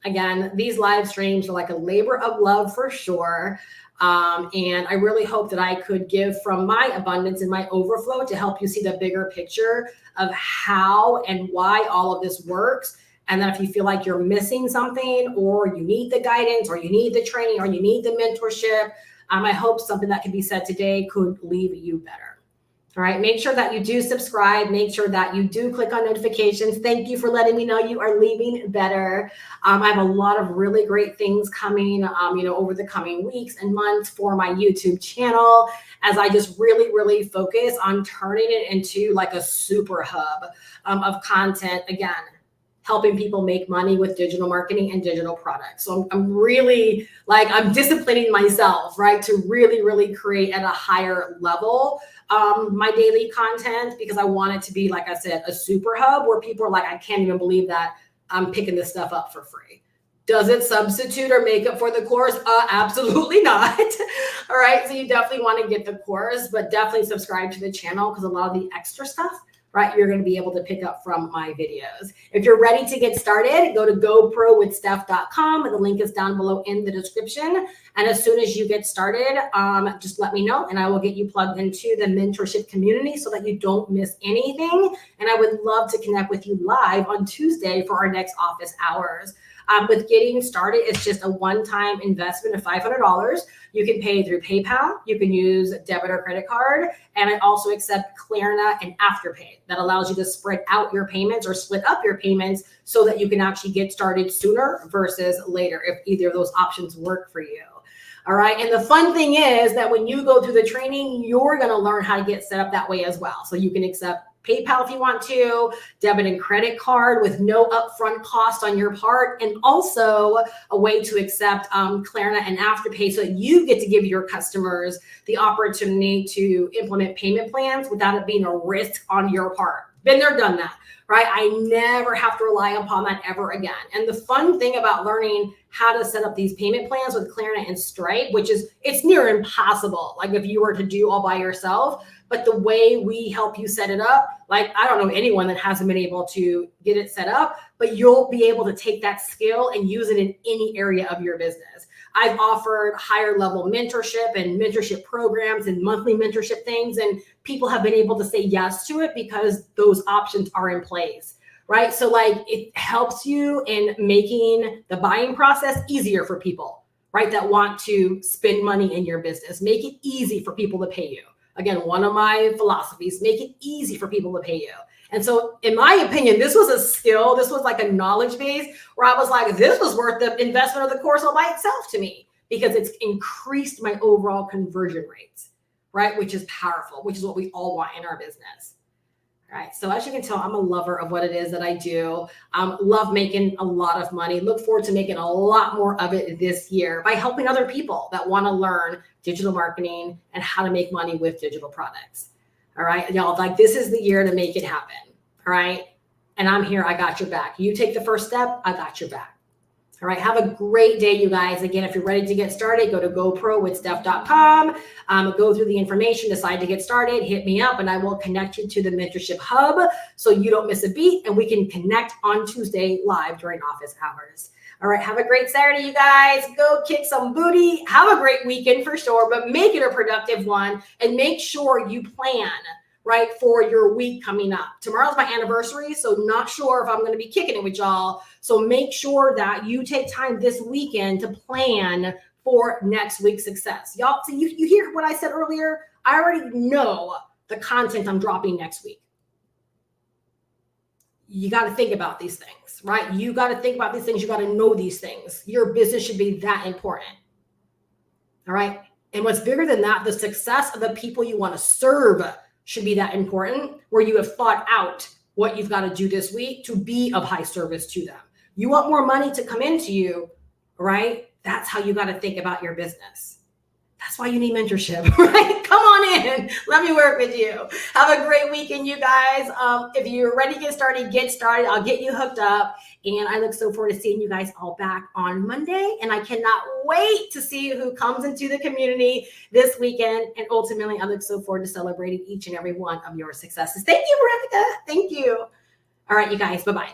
Again, these live streams are like a labor of love for sure. And I really hope that I could give from my abundance and my overflow to help you see the bigger picture of how and why all of this works. And then if you feel like you're missing something or you need the guidance or you need the training or you need the mentorship, I hope something that can be said today could leave you better. All right, make sure that you do subscribe. Make sure that you do click on notifications. Thank you for letting me know you are leaving better. I have a lot of really great things coming, over the coming weeks and months for my YouTube channel, as I just really, really focus on turning it into like a super hub of content. Again, helping people make money with digital marketing and digital products. So I'm really I'm disciplining myself, right, to really, really create at a higher level my daily content, because I want it to be, like I said, a super hub where people are like, I can't even believe that I'm picking this stuff up for free. Does it substitute or make up for the course? Absolutely not. All right. So you definitely want to get the course, but definitely subscribe to the channel because a lot of the extra stuff, right, you're going to be able to pick up from my videos. If you're ready to get started, go to goprowithsteph.com. The link is down below in the description. And as soon as you get started, just let me know and I will get you plugged into the mentorship community so that you don't miss anything. And I would love to connect with you live on Tuesday for our next office hours. With getting started, it's just a one-time investment of $500. You can pay through PayPal. You can use debit or credit card. And I also accept Klarna and Afterpay. That allows you to spread out your payments or split up your payments so that you can actually get started sooner versus later if either of those options work for you. All right. And the fun thing is that when you go through the training, you're going to learn how to get set up that way as well. So you can accept PayPal if you want to, debit and credit card with no upfront cost on your part, and also a way to accept Klarna and Afterpay so that you get to give your customers the opportunity to implement payment plans without it being a risk on your part. Been there, done that, right? I never have to rely upon that ever again. And the fun thing about learning how to set up these payment plans with Klarna and Stripe, which is, it's near impossible, like if you were to do all by yourself, but the way we help you set it up, like I don't know anyone that hasn't been able to get it set up, but you'll be able to take that skill and use it in any area of your business. I've offered higher level mentorship and mentorship programs and monthly mentorship things, and people have been able to say yes to it because those options are in place, right? So like it helps you in making the buying process easier for people, right? That want to spend money in your business. Make it easy for people to pay you. Again, one of my philosophies, make it easy for people to pay you. And so in my opinion, this was a skill. This was like a knowledge base where I was like, this was worth the investment of the course all by itself to me because it's increased my overall conversion rates, right? Which is powerful, which is what we all want in our business. All right. So as you can tell, I'm a lover of what it is that I do. Love making a lot of money. Look forward to making a lot more of it this year by helping other people that want to learn digital marketing and how to make money with digital products. All right. Y'all, like this is the year to make it happen. All right. And I'm here. I got your back. You take the first step. I got your back. All right. Have a great day, you guys. Again, if you're ready to get started, go to goprowithsteph.com. Go through the information, decide to get started, hit me up, and I will connect you to the Mentorship Hub so you don't miss a beat, and we can connect on Tuesday live during office hours. All right. Have a great Saturday, you guys. Go kick some booty. Have a great weekend for sure, but make it a productive one and make sure you plan, right, for your week coming up. Tomorrow's my anniversary, so not sure if I'm going to be kicking it with y'all. So make sure that you take time this weekend to plan for next week's success. Y'all, so you hear what I said earlier? I already know the content I'm dropping next week. You got to think about these things, right? You got to think about these things. You got to know these things. Your business should be that important. All right. And what's bigger than that, the success of the people you want to serve should be that important, where you have thought out what you've got to do this week to be of high service to them. You want more money to come into you, right? That's how you got to think about your business. That's why you need mentorship, right? Come on in. Let me work with you. Have a great weekend, you guys. If you're ready to get started, get started. I'll get you hooked up. And I look so forward to seeing you guys all back on Monday. And I cannot wait to see who comes into the community this weekend. And ultimately, I look so forward to celebrating each and every one of your successes. Thank you, Veronica. Thank you. All right, you guys. Bye-bye.